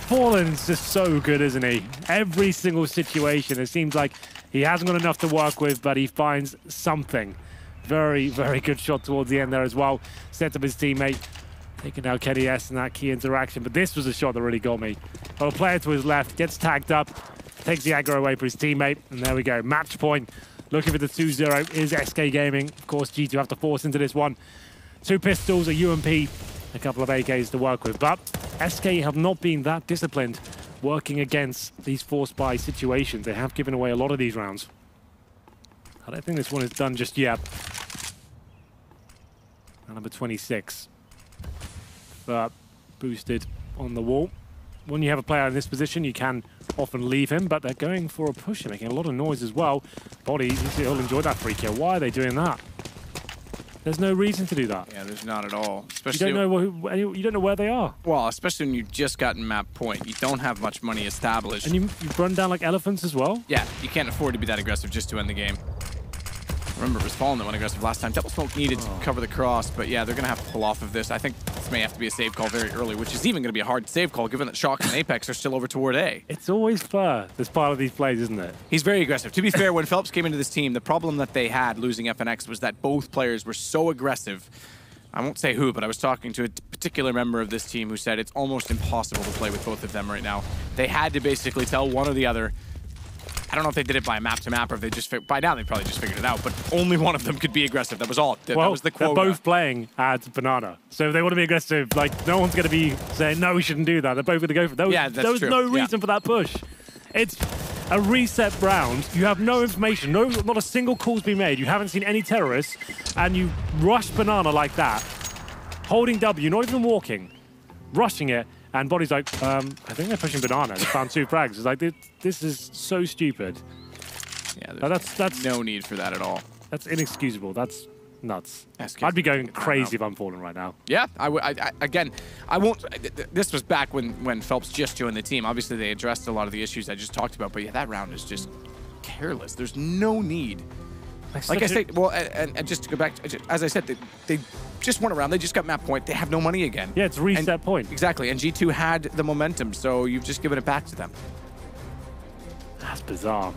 Fallen's just so good, isn't he? Every single situation, it seems like he hasn't got enough to work with, but he finds something. Very, very good shot towards the end there as well. Sets up his teammate, taking out Kenny S in that key interaction. But this was a shot that really got me. Well, a player to his left gets tagged up, takes the aggro away for his teammate, and there we go. Match point. Looking for the 2-0 is SK Gaming. Of course, G2 have to force into this one. 2 pistols, a UMP, a couple of AKs to work with. But SK have not been that disciplined working against these forced buy situations. They have given away a lot of these rounds. I don't think this one is done just yet. Number 26. But boosted on the wall. When you have a player in this position, you can often leave him, but they're going for a push, making a lot of noise as well. Body, he'll enjoy that free kill. Why are they doing that? There's no reason to do that. Yeah, there's not at all. Especially you don't know where they are. Well, especially when you've just gotten map point. You don't have much money established. And you run down like elephants as well? Yeah, you can't afford to be that aggressive just to end the game. Remember, it was Fallen that went aggressive last time. Double smoke needed to cover the cross, but yeah, they're going to have to pull off of this. I think this may have to be a save call very early, which is even going to be a hard save call given that Shox and Apex are still over toward A. It's always fair, this part of these plays, isn't it? He's very aggressive. To be fair, when Phelps came into this team, the problem that they had losing FNX was that both players were so aggressive. I won't say who, but I was talking to a particular member of this team who said it's almost impossible to play with both of them right now. They had to basically tell one or the other. I don't know if they did it by map to map or if they just by now they probably just figured it out, but only one of them could be aggressive. That was all. That was the quote. They're both playing at Banana. So if they want to be aggressive, like no one's going to be saying, no, we shouldn't do that. They're both going to go for it. There was no reason for that push. It's a reset round. You have no information. Not a single call's been made. You haven't seen any terrorists, and you rush Banana like that, holding W, not even walking, rushing it. And Body's like, I think they're pushing Banana. They found 2 frags. It's like, this is so stupid. Yeah, that's no need for that at all. That's inexcusable. That's nuts. SK's I'd be going crazy if I'm falling right now. Yeah, I won't. This was back when Phelps just joined the team. Obviously, they addressed a lot of the issues I just talked about. But yeah, that round is just careless. There's no need Like I said, well, and just to go back, as I said, they just went around. They just got map point. They have no money again. Yeah, it's reset point. Exactly, and G2 had the momentum, so you've just given it back to them. That's bizarre.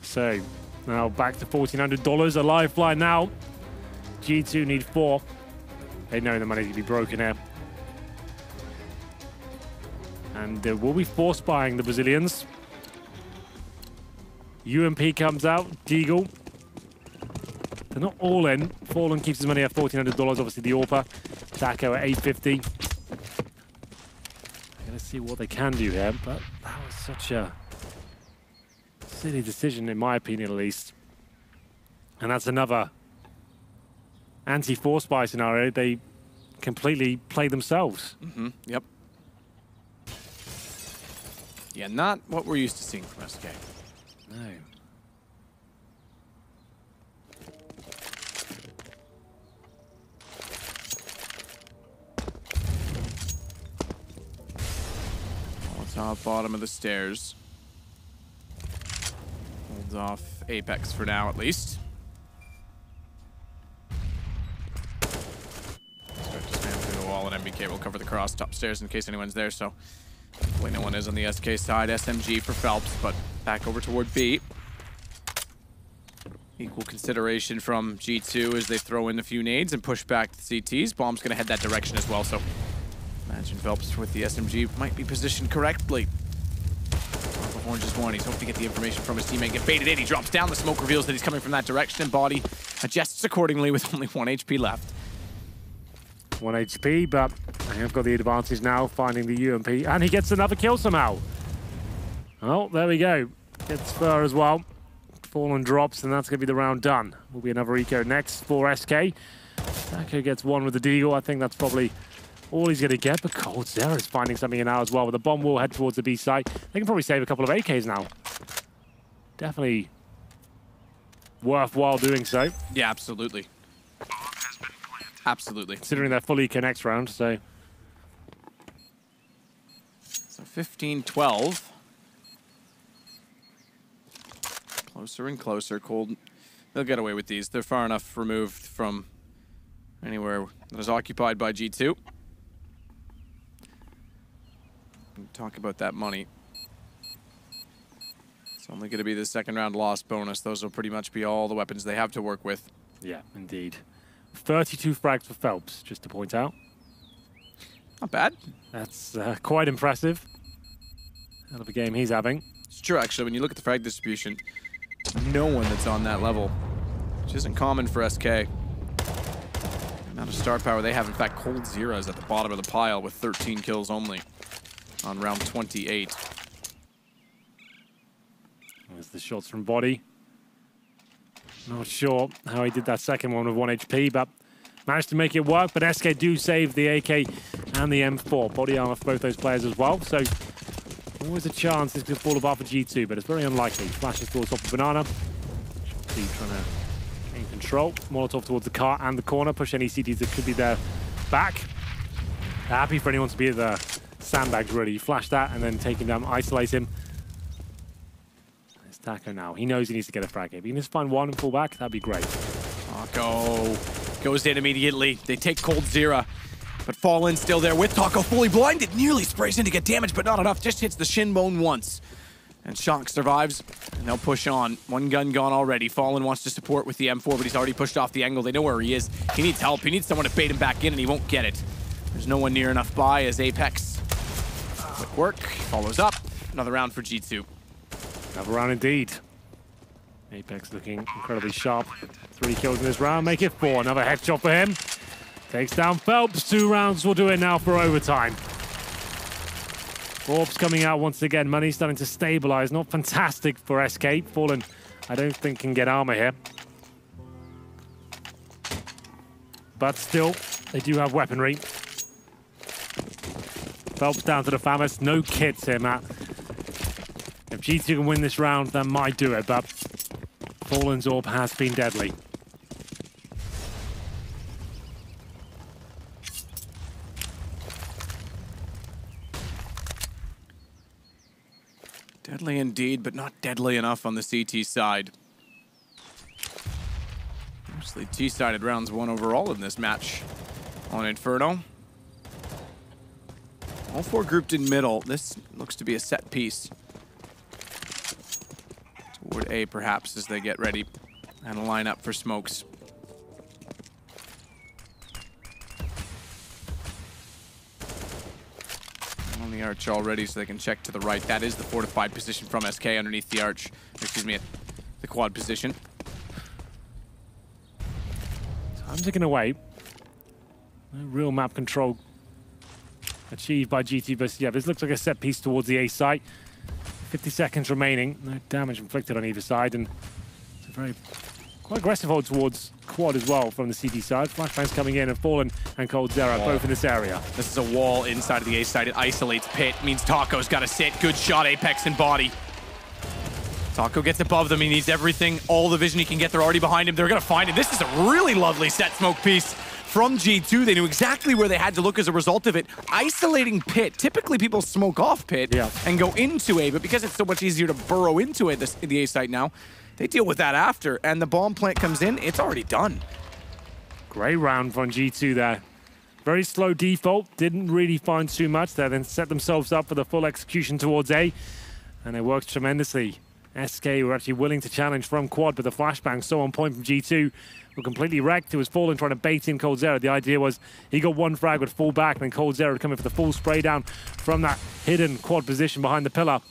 So, now back to $1,400. A lifeline now. G2 need 4. They know the money's going to be broken here. And they will be force buying the Brazilians. UMP comes out. Deagle. They're not all in. Fallen keeps his money at $1,400. Obviously, the AWPer. Taco at $850. Let's see what they can do here. But that was such a silly decision, in my opinion, at least. And that's another anti-force buy scenario. They completely play themselves. Yep. Yeah, not what we're used to seeing from SK. No. Top bottom of the stairs. Holds off Apex for now, at least. Start to spam through the wall, and MBK will cover the cross top stairs in case anyone's there. So hopefully no one is on the SK side. SMG for Phelps, but back over toward B. Equal consideration from G2 as they throw in a few nades and push back the CTs. Bomb's going to head that direction as well, so imagine Phelps with the SMG might be positioned correctly. Orange is one. He's hoping to get the information from his teammate. Get baited in. He drops down. The smoke reveals that he's coming from that direction, and Body adjusts accordingly with only 1 HP left. 1 HP, but I have got the advantage now, finding the UMP, and he gets another kill somehow. Oh, there we go. Gets Fur as well. Fallen drops, and that's going to be the round done. Will be another eco next for SK. Taco gets 1 with the Deagle. I think that's probably all he's going to get, but coldzera is finding something in now as well. With the bomb will head towards the B site. They can probably save a couple of AKs now. Definitely worthwhile doing so. Yeah, absolutely. Absolutely. Considering they're fully next round, so. So 15-12. Closer and closer. Cold, they'll get away with these. They're far enough removed from anywhere that is occupied by G2. Talk about that money. It's only going to be the second round loss bonus. Those will pretty much be all the weapons they have to work with. Yeah, indeed. 32 frags for Phelps, just to point out. Not bad. That's quite impressive. Hell of a game he's having. It's true, actually. When you look at the frag distribution, no one that's on that level, which isn't common for SK. The amount of star power they have. In fact, coldzera is at the bottom of the pile with 13 kills only on round 28. There's the shots from Body. Not sure how he did that second one with 1 HP, but managed to make it work. But SK do save the AK and the M4. Body armor for both those players as well. So always a chance this could fall apart for G2, but it's very unlikely. Flashes towards top of Banana. Keep trying to gain control. Molotov towards the car and the corner. Push any CTs that could be there back. Happy for anyone to be at the sandbags, really. Flash that and then take him down, isolate him. It's Taco now. He knows he needs to get a frag. If he can just find one and pull back, that'd be great. Taco goes in immediately. They take coldzera, but Fallen still there with Taco fully blinded. Nearly sprays in to get damage, but not enough. Just hits the shin bone once. And Shock survives, and they'll push on. One gun gone already. Fallen wants to support with the M4, but he's already pushed off the angle. They know where he is. He needs help. He needs someone to bait him back in, and he won't get it. There's no one near enough by as Apex. Quick work. Follows up. Another round for G2. Another round indeed. Apex looking incredibly sharp. 3 kills in this round. Make it 4. Another headshot for him. Takes down Phelps. 2 rounds will do it now for overtime. Orbs coming out once again. Money starting to stabilize. Not fantastic for SK. Fallen, I don't think, can get armor here. But still, they do have weaponry. Phelps down to the Famous. No kits here, Matt. If G2 can win this round, that might do it, but Fallen's orb has been deadly. Deadly indeed, but not deadly enough on the CT side. Mostly T-sided rounds won overall in this match on Inferno. All four grouped in middle. This looks to be a set piece. Toward A, perhaps, as they get ready and line up for smokes. On the arch already, so they can check to the right. That is the fortified position from SK underneath the arch. Excuse me, the quad position. I'm ticking away. No real map control achieved by GT, but yeah, this looks like a set piece towards the A site. 50 seconds remaining. No damage inflicted on either side, and it's a very quite aggressive hold towards quad as well from the CT side. Flashbangs coming in and Fallen and coldzera both in this area. This is a wall inside of the A side. It isolates Pit. Means Taco's got to sit. Good shot, Apex and body. Taco gets above them. He needs everything, all the vision he can get. They're already behind him. They're going to find him. This is a really lovely set smoke piece from G2. They knew exactly where they had to look as a result of it. Isolating Pit. Typically, people smoke off Pit and go into A, but because it's so much easier to burrow into it, the A site now, they deal with that after. And the bomb plant comes in. It's already done. Great round from G2 there. Very slow default. Didn't really find too much there. Then set themselves up for the full execution towards A. And it worked tremendously. SK were actually willing to challenge from quad, but the flashbang so on point from G2 were completely wrecked. It was Fallen trying to bait in coldzera. The idea was he got one frag, would fall back, and then coldzera would come in for the full spray down from that hidden quad position behind the pillar.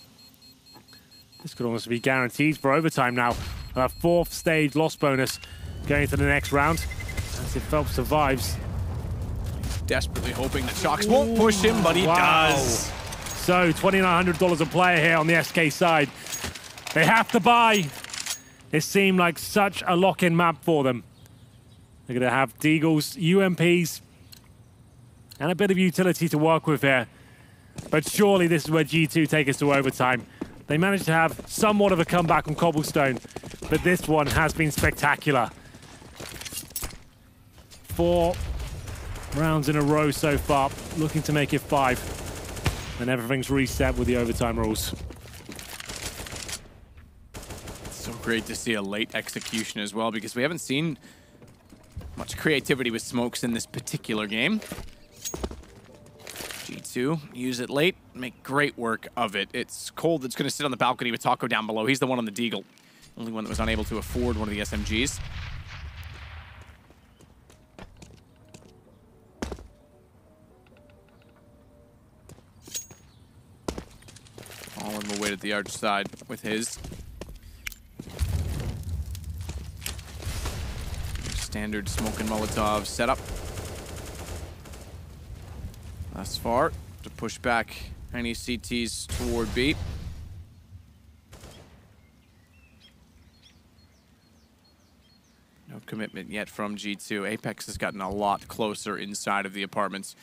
This could almost be guaranteed for overtime now. A fourth stage loss bonus going into the next round. As if Phelps survives. Desperately hoping that Shocks won't push him, but he does. So $2,900 a player here on the SK side. They have to buy. It seemed like such a lock-in map for them. They're going to have Deagles, UMPs, and a bit of utility to work with here. But surely this is where G2 take us to overtime. They managed to have somewhat of a comeback on Cobblestone, but this one has been spectacular. 4 rounds in a row so far, looking to make it 5. And everything's reset with the overtime rules. So great to see a late execution as well, because we haven't seen much creativity with smokes in this particular game. G2 use it late, make great work of it. It's Cold that's going to sit on the balcony with Taco down below. He's the one on the Deagle, only one that was unable to afford one of the SMGs. Fallen will wait at the arch side with his. Standard smoke and Molotov setup. Thus far, to push back any CTs toward B. No commitment yet from G2. Apex has gotten a lot closer inside of the apartments.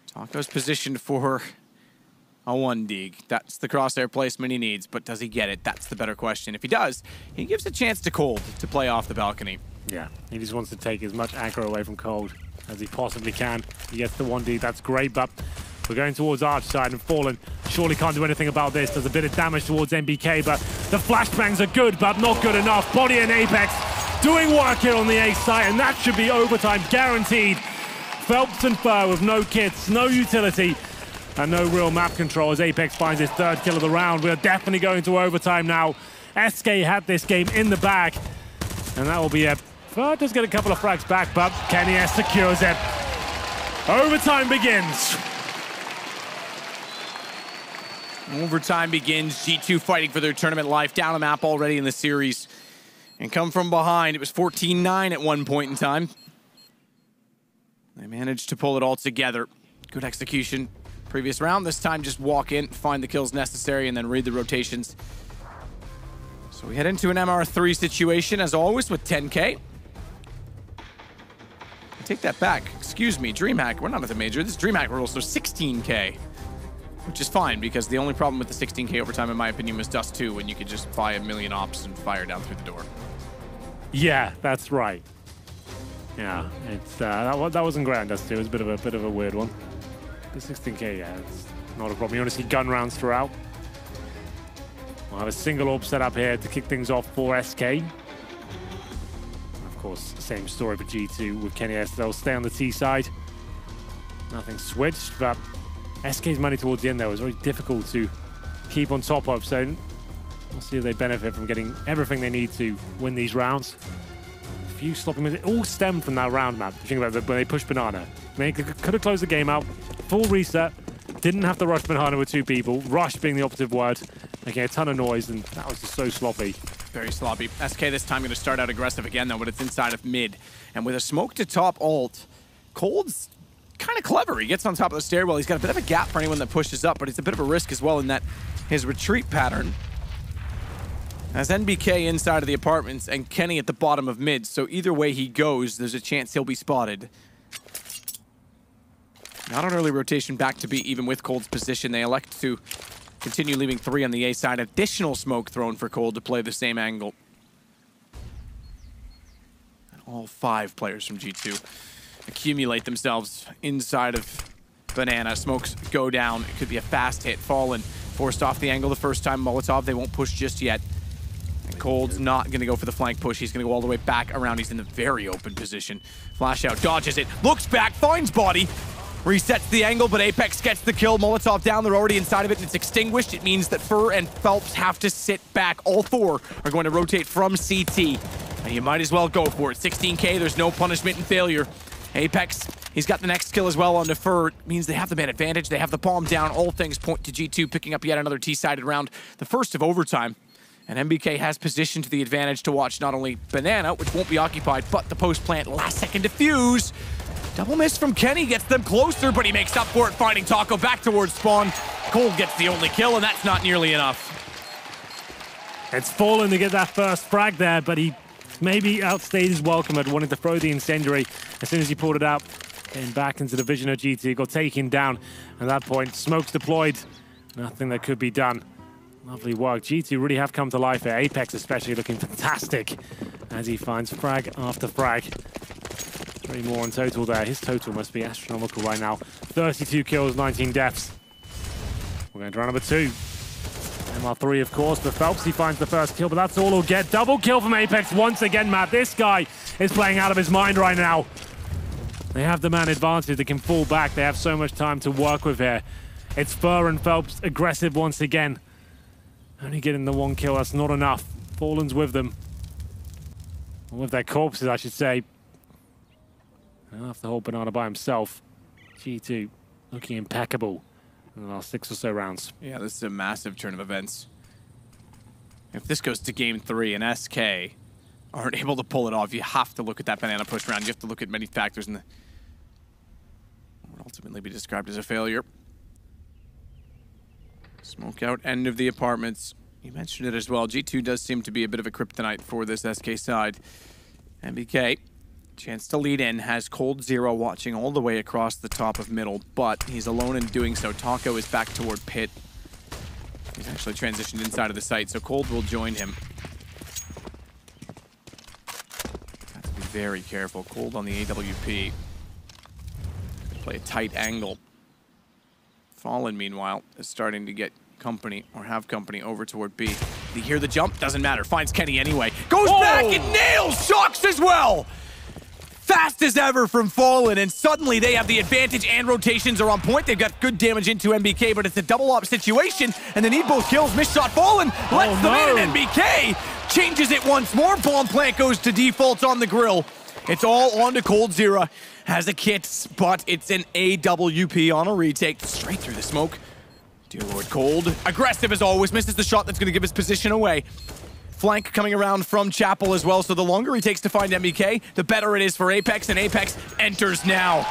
Taco's positioned for a 1 dig. That's the crosshair placement he needs, but does he get it? That's the better question. If he does, he gives a chance to Cold to play off the balcony. Yeah, he just wants to take as much aggro away from Cold as he possibly can. He gets the 1D, that's great, but we're going towards Arch side, and Fallen surely can't do anything about this. There's a bit of damage towards MBK, but the flashbangs are good, but not good enough. Body and Apex doing work here on the A site, and that should be overtime guaranteed. Phelps and Fur with no kits, no utility, and no real map control as Apex finds his 3rd kill of the round. We're definitely going to overtime now. SK had this game in the bag, and that will be it. Fur does get a couple of frags back, but Kenny S secures it. Overtime begins. Overtime begins. G2 fighting for their tournament life. Down a map already in the series. And come from behind. It was 14-9 at one point in time. They managed to pull it all together. Good execution. Previous round, this time just walk in, find the kills necessary, and then read the rotations. So we head into an MR3 situation, as always, with 10K. Take that back. Excuse me, DreamHack. We're not at the major. This is DreamHack rules, so 16K. Which is fine, because the only problem with the 16K overtime, in my opinion, was Dust 2, when you could just buy a million ops and fire down through the door. Yeah, that's right. Yeah, it's that wasn't great on Dust 2. It was a bit of a weird one. The 16K, yeah, it's not a problem. You want to see gun rounds throughout. We'll have a single orb set up here to kick things off for SK. Of course, same story for G2 with Kenny S. They'll stay on the T side. Nothing switched, but SK's money towards the end there was very difficult to keep on top of, so we'll see if they benefit from getting everything they need to win these rounds. A few sloppy moves. It all stemmed from that round map. You think about it, when they pushed Banana. They could have closed the game out, full reset, didn't have to rush Banana with 2 people, rush being the operative word, making a ton of noise, and that was just so sloppy. Very sloppy. SK this time going to start out aggressive again, though, but it's inside of mid. And with a smoke to top ult, Cold's kind of clever. He gets on top of the stairwell. He's got a bit of a gap for anyone that pushes up, but it's a bit of a risk as well in that his retreat pattern has NBK inside of the apartments and Kenny at the bottom of mid. So either way he goes, there's a chance he'll be spotted. Not an early rotation back to B, even with Cold's position. They elect to continue leaving 3 on the A side. Additional smoke thrown for Cold to play the same angle. And all 5 players from G2 accumulate themselves inside of Banana. Smokes go down. It could be a fast hit. Fallen forced off the angle the first time. Molotov, they won't push just yet. And Cold's not going to go for the flank push. He's going to go all the way back around. He's in the very open position. Flash out, dodges it, looks back, finds body. Resets the angle, but Apex gets the kill. Molotov down, they're already inside of it, and it's extinguished. It means that Fur and Phelps have to sit back. All 4 are going to rotate from CT. And you might as well go for it. 16K, there's no punishment in failure. Apex, he's got the next kill as well on the Fur. It means they have the man advantage, they have the palm down. All things point to G2 picking up yet another T-sided round, the first of overtime. And MBK has position to the advantage to watch not only Banana, which won't be occupied, but the post-plant last second defuse. Double miss from Kenny gets them closer, but he makes up for it, finding Taco back towards spawn. Cold gets the only kill, and that's not nearly enough. It's Fallen to get that first frag there, but he maybe outstayed his welcome at wanting to throw the incendiary as soon as he pulled it out. Getting back into the vision of GT, got taken down. At that point, smoke's deployed. Nothing that could be done. Lovely work. G2 really have come to life here. Apex especially looking fantastic as he finds frag after frag. 3 more in total there. His total must be astronomical right now. 32 kills, 19 deaths. We're going to round number 2. MR3, of course, but Phelps, he finds the first kill, but that's all he'll get. Double kill from Apex once again, Matt. This guy is playing out of his mind right now. They have the man advantage. They can fall back. They have so much time to work with here. It's Fur and Phelps aggressive once again. Only getting the 1 kill, that's not enough. Fallen's with them. Or with their corpses, I should say. He'll have to hold Banana by himself. G2 looking impeccable in the last 6 or so rounds. Yeah, this is a massive turn of events. If this goes to game 3 and SK aren't able to pull it off, you have to look at that Banana push round. You have to look at many factors and would ultimately be described as a failure. Smoke out, end of the apartments. You mentioned it as well. G2 does seem to be a bit of a kryptonite for this SK side. MBK, chance to lead in, has Cold Zero watching all the way across the top of middle, but he's alone in doing so. Taco is back toward pit. He's actually transitioned inside of the site, so Cold will join him. Have to be very careful. Cold on the AWP. Play a tight angle. Fallen, meanwhile, is starting to get company, or have company, over toward B. Did he hear the jump? Doesn't matter. Finds Kenny anyway. Goes back and nails Shocks as well! Fast as ever from Fallen, and suddenly they have the advantage and rotations are on point. They've got good damage into MBK, but it's a double-up situation, and they need both kills. Missed shot. Fallen lets them in, and MBK changes it once more. Bomb plant goes to default on the grill. It's all on to Cold Zero. Has a kit, but it's an AWP on a retake. Straight through the smoke. Dear Lord, Cold. Aggressive as always. Misses the shot that's going to give his position away. Flank coming around from Chapel as well, so the longer he takes to find MBK, the better it is for Apex, and Apex enters now.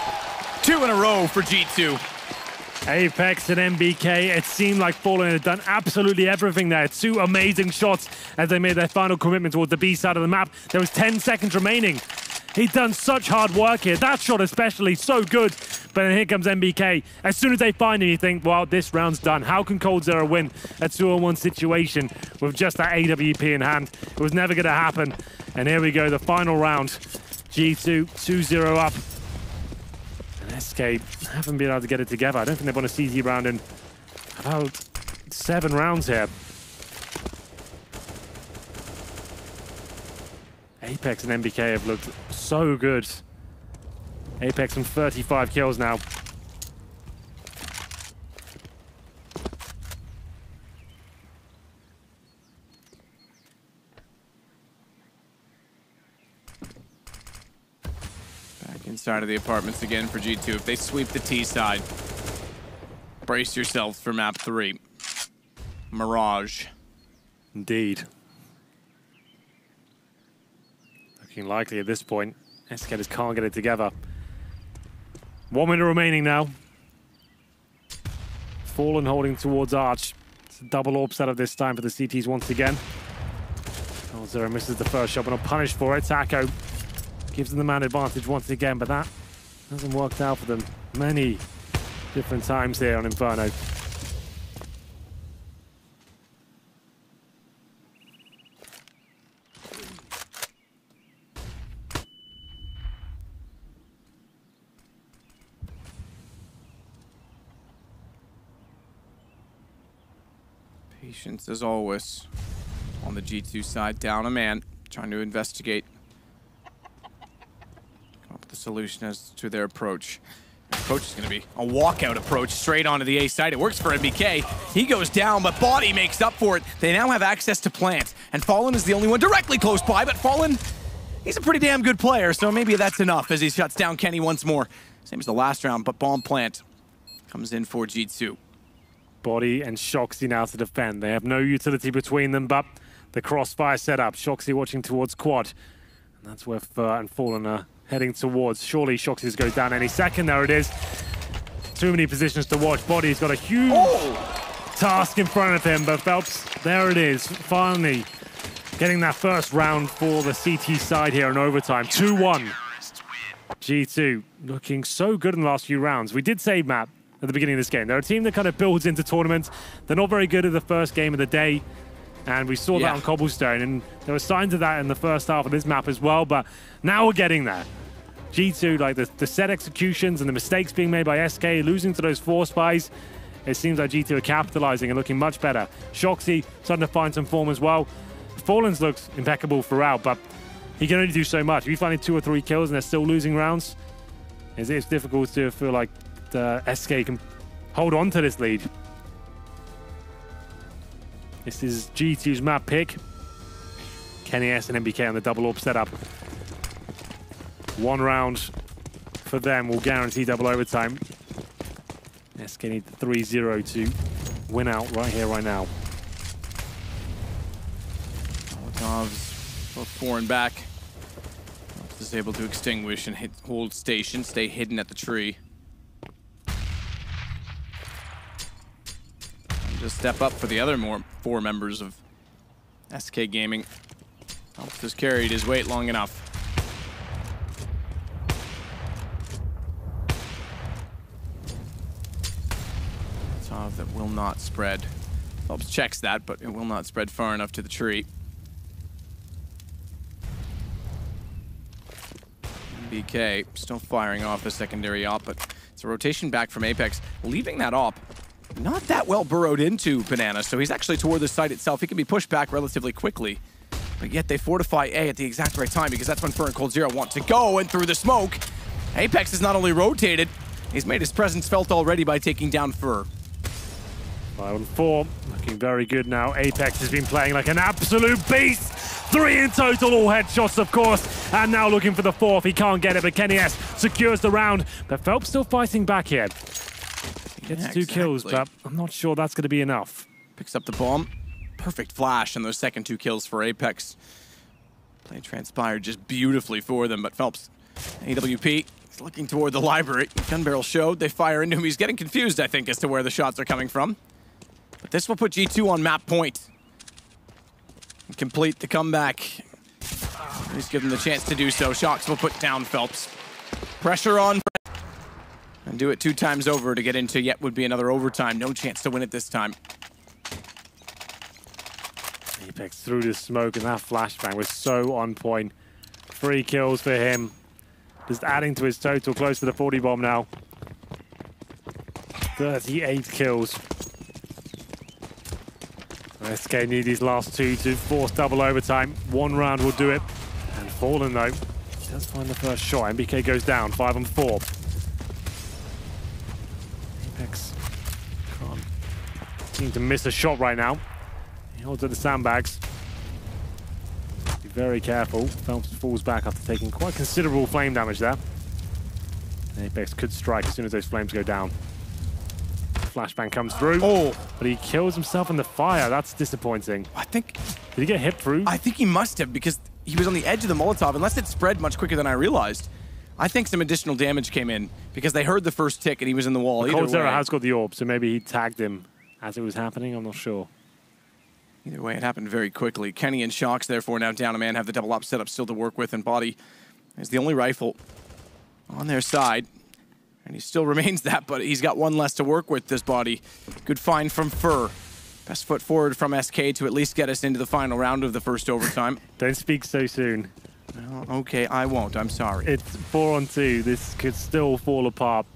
2 in a row for G2. Apex and MBK, it seemed like Fallen had done absolutely everything there. 2 amazing shots as they made their final commitment towards the B side of the map. There was 10 seconds remaining. He'd done such hard work here. That shot especially, so good. But then here comes MBK. As soon as they find him, you think, well, this round's done. How can Cold Zero win a 2-on-1 situation with just that AWP in hand? It was never going to happen. And here we go, the final round. G2, 2-0 up. And SK haven't been able to get it together. I don't think they've won a CT round in about 7 rounds here. Apex and MBK have looked so good. Apex on 35 kills now. Back inside of the apartments again for G2. If they sweep the T side, brace yourselves for map 3. Mirage. Indeed. Looking likely at this point. SK just can't get it together. 1 minute remaining now. Fallen holding towards Arch. It's a double orb setup this time for the CTs once again. Zero misses the first shot, but not punished for it. Taco gives them the man advantage once again, but that hasn't worked out for them many different times here on Inferno. Patience as always on the G2 side. Down a man, trying to investigate. Come up with a solution as to their approach. Their approach is going to be a walkout approach straight onto the A side. It works for MBK. He goes down, but Body makes up for it. They now have access to plant, and Fallen is the only one directly close by, but Fallen, he's a pretty damn good player, so maybe that's enough as he shuts down Kenny once more. Same as the last round, but bomb plant comes in for G2. Body and Shoxy now to defend. They have no utility between them, but the crossfire setup. Shoxy watching towards quad. And that's where Fur and Fallen are heading towards. Surely Shoxy's goes down any second. There it is. Too many positions to watch. Body's got a huge task in front of him, but Phelps, there it is. Finally getting that first round for the CT side here in overtime. 2-1. G2 looking so good in the last few rounds. We did say, Matt, at the beginning of this game, they're a team that kind of builds into tournaments. They're not very good at the first game of the day, and we saw that on Cobblestone, and there were signs of that in the first half of this map as well, but now we're getting there. G2, like the set executions and the mistakes being made by SK, losing to those 4 spies, it seems like G2 are capitalizing and looking much better. Shoxy starting to find some form as well. Fallen's looks impeccable throughout, but he can only do so much. If you find 2 or 3 kills and they're still losing rounds, it's difficult to feel like SK can hold on to this lead. This is G2's map pick. Kenny S and MBK on the double orb setup. 1 round for them will guarantee double overtime. SK need the 3-0 to win out right here, right now. Molotovs both 4 and back. Is able to extinguish and hold station, stay hidden at the tree. Just step up for the other 4 members of SK Gaming. Phelps has carried his weight long enough. Molotov that will not spread. Phelps checks that, but it will not spread far enough to the tree. BK still firing off the secondary op, but it's a rotation back from Apex, leaving that op not that well burrowed into Banana, so he's actually toward the site itself. He can be pushed back relatively quickly, but yet they fortify A at the exact right time because that's when Fur and Cold Zero want to go, and through the smoke, Apex is not only rotated, he's made his presence felt already by taking down Fur. 5-4, looking very good now. Apex has been playing like an absolute beast. 3 in total, all headshots, of course. And now looking for the 4th. He can't get it, but Kenny S secures the round. But Phelps still fighting back here. He gets 2 kills, but I'm not sure that's going to be enough. Picks up the bomb. Perfect flash, and those second 2 kills for Apex. Play transpired just beautifully for them, but Phelps, AWP, is looking toward the library. Gun barrel showed. They fire into him. He's getting confused, I think, as to where the shots are coming from. But this will put G2 on map point. Complete the comeback. He's given the chance to do so. Shox will put down Phelps. Pressure on. And do it 2 times over to get into yet would be another overtime. No chance to win it this time. Apex through the smoke, and that flashbang was so on point. 3 kills for him. Just adding to his total, close to the 40 bomb now. 38 kills. SK need these last 2 to force double overtime. 1 round will do it. And Fallen though, does find the first shot. MBK goes down, 5 on 4. Apex can't seem to miss a shot right now. He holds at the sandbags. Be very careful. Phelps falls back after taking quite considerable flame damage there. Apex could strike as soon as those flames go down. Flashbang comes through, but he kills himself in the fire. That's disappointing. I think... Did he get hit through? I think he must have, because he was on the edge of the Molotov, unless it spread much quicker than I realized. I think some additional damage came in, because they heard the first tick and he was in the wall. Cold Zero has got the orb, so maybe he tagged him as it was happening. I'm not sure. Either way, it happened very quickly. Kenny and Shocks, therefore, now down a man, have the double up setup still to work with, and Body is the only rifle on their side. And he still remains that, but he's got one less to work with, this Body. Good find from Fur. Best foot forward from SK to at least get us into the final round of the first overtime. Don't speak so soon. Well, okay, I won't. I'm sorry. It's 4 on 2. This could still fall apart.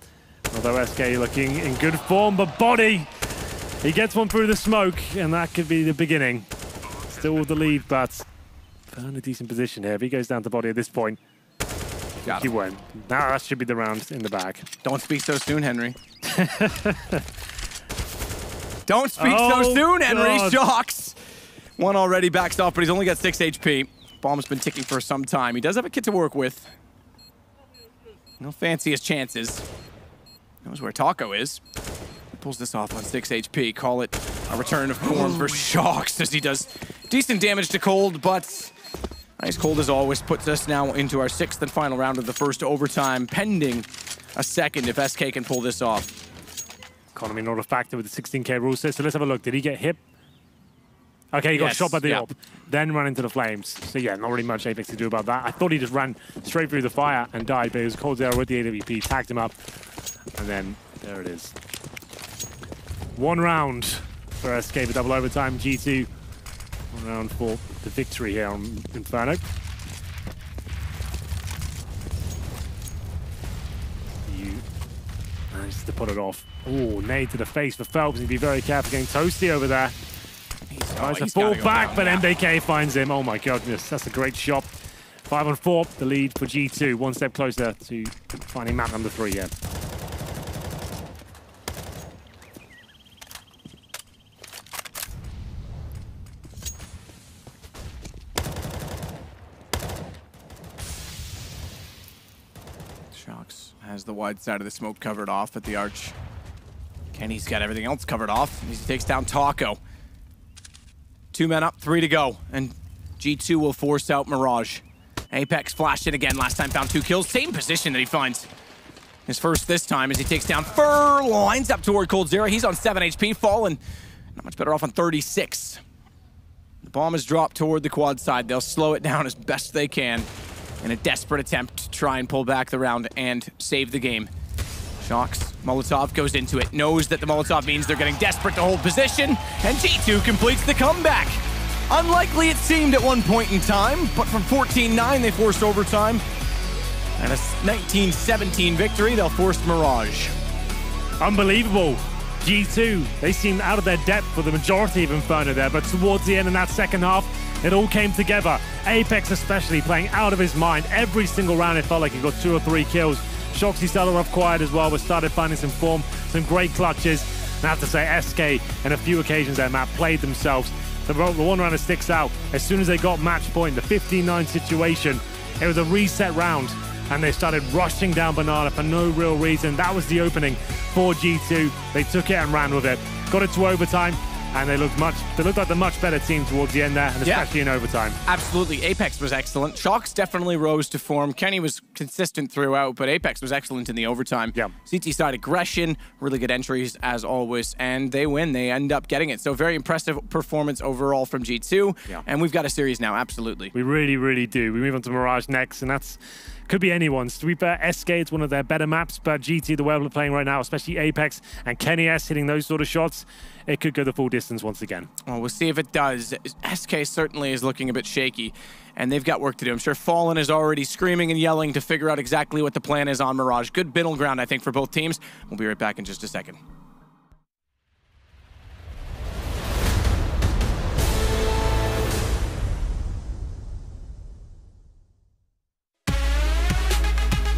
Although SK looking in good form, but Body, he gets one through the smoke, and that could be the beginning. Still with the lead, but in a decent position here. If he goes down to Body at this point, he won't. Now that should be the round in the bag. Don't speak so soon, Henry. Don't speak so soon, Henry. God. Shocks. One already backs off, but he's only got 6 HP. Bomb's been ticking for some time. He does have a kit to work with. No fancy his chances. Knows where Taco is. He pulls this off on 6 HP. Call it a return of form for Shocks as he does decent damage to Cold, but nice Cold as always puts us now into our 6th and final round of the first overtime, pending a second if SK can pull this off. Economy not a factor with the 16k rule set, so let's have a look. Did he get hit? Okay, he got shot by the orb, then ran into the flames. So yeah, not really much Apex to do about that. I thought he just ran straight through the fire and died, but it was Cold Zero with the AWP, tagged him up, and then there it is. 1 round for SK for double overtime. G2, 1 round for the victory here on Inferno. You managed to put it off. Oh, nade to the face for Phelps. He'd be very careful getting toasty over there. Tries to fall back, but MBK finds him. Oh my goodness, that's a great shot. 5 on 4, the lead for G2. 1 step closer to finding map number 3 yet. Shocks has the wide side of the smoke covered off at the arch. Kenny's got everything else covered off. He takes down Taco. 2 men up, 3 to go, and G2 will force out Mirage. Apex flashed it again. Last time found 2 kills. Same position that he finds his first this time as he takes down Fur. Lines up toward Cold Zero. He's on 7 HP. Fallen not much better off on 36. The bomb is dropped toward the quad side. They'll slow it down as best they can in a desperate attempt to try and pull back the round and save the game. Shocks, Molotov goes into it, knows that the Molotov means they're getting desperate to hold position, and G2 completes the comeback. Unlikely it seemed at one point in time, but from 14-9 they forced overtime, and a 19-17 victory, they'll force Mirage. Unbelievable. G2, they seemed out of their depth for the majority of Inferno there, but towards the end in that second half, it all came together. Apex especially playing out of his mind. Every single round it felt like he got 2 or 3 kills. Shocks, he started off quiet as well, but started finding some form, some great clutches. And I have to say, SK, on a few occasions their map, played themselves. The one round that sticks out, as soon as they got match point, the 15-9 situation, it was a reset round, and they started rushing down Banana for no real reason. That was the opening for G2. They took it and ran with it. Got it to overtime, and they looked like the much better team towards the end there, and especially in overtime. Absolutely. Apex was excellent. Shocks definitely rose to form. Kenny was consistent throughout, but Apex was excellent in the overtime. Yeah. CT side aggression, really good entries as always, and they win. They end up getting it. So very impressive performance overall from G2, and we've got a series now, absolutely. We really, really do. We move on to Mirage next, and that's could be anyone's. To be fair, SK, it's one of their better maps, but GT, the way we're playing right now, especially Apex and Kenny S hitting those sort of shots, it could go the full distance once again. Well, we'll see if it does. SK certainly is looking a bit shaky, and they've got work to do. I'm sure Fallen is already screaming and yelling to figure out exactly what the plan is on Mirage. Good middle ground, I think, for both teams. We'll be right back in just a second.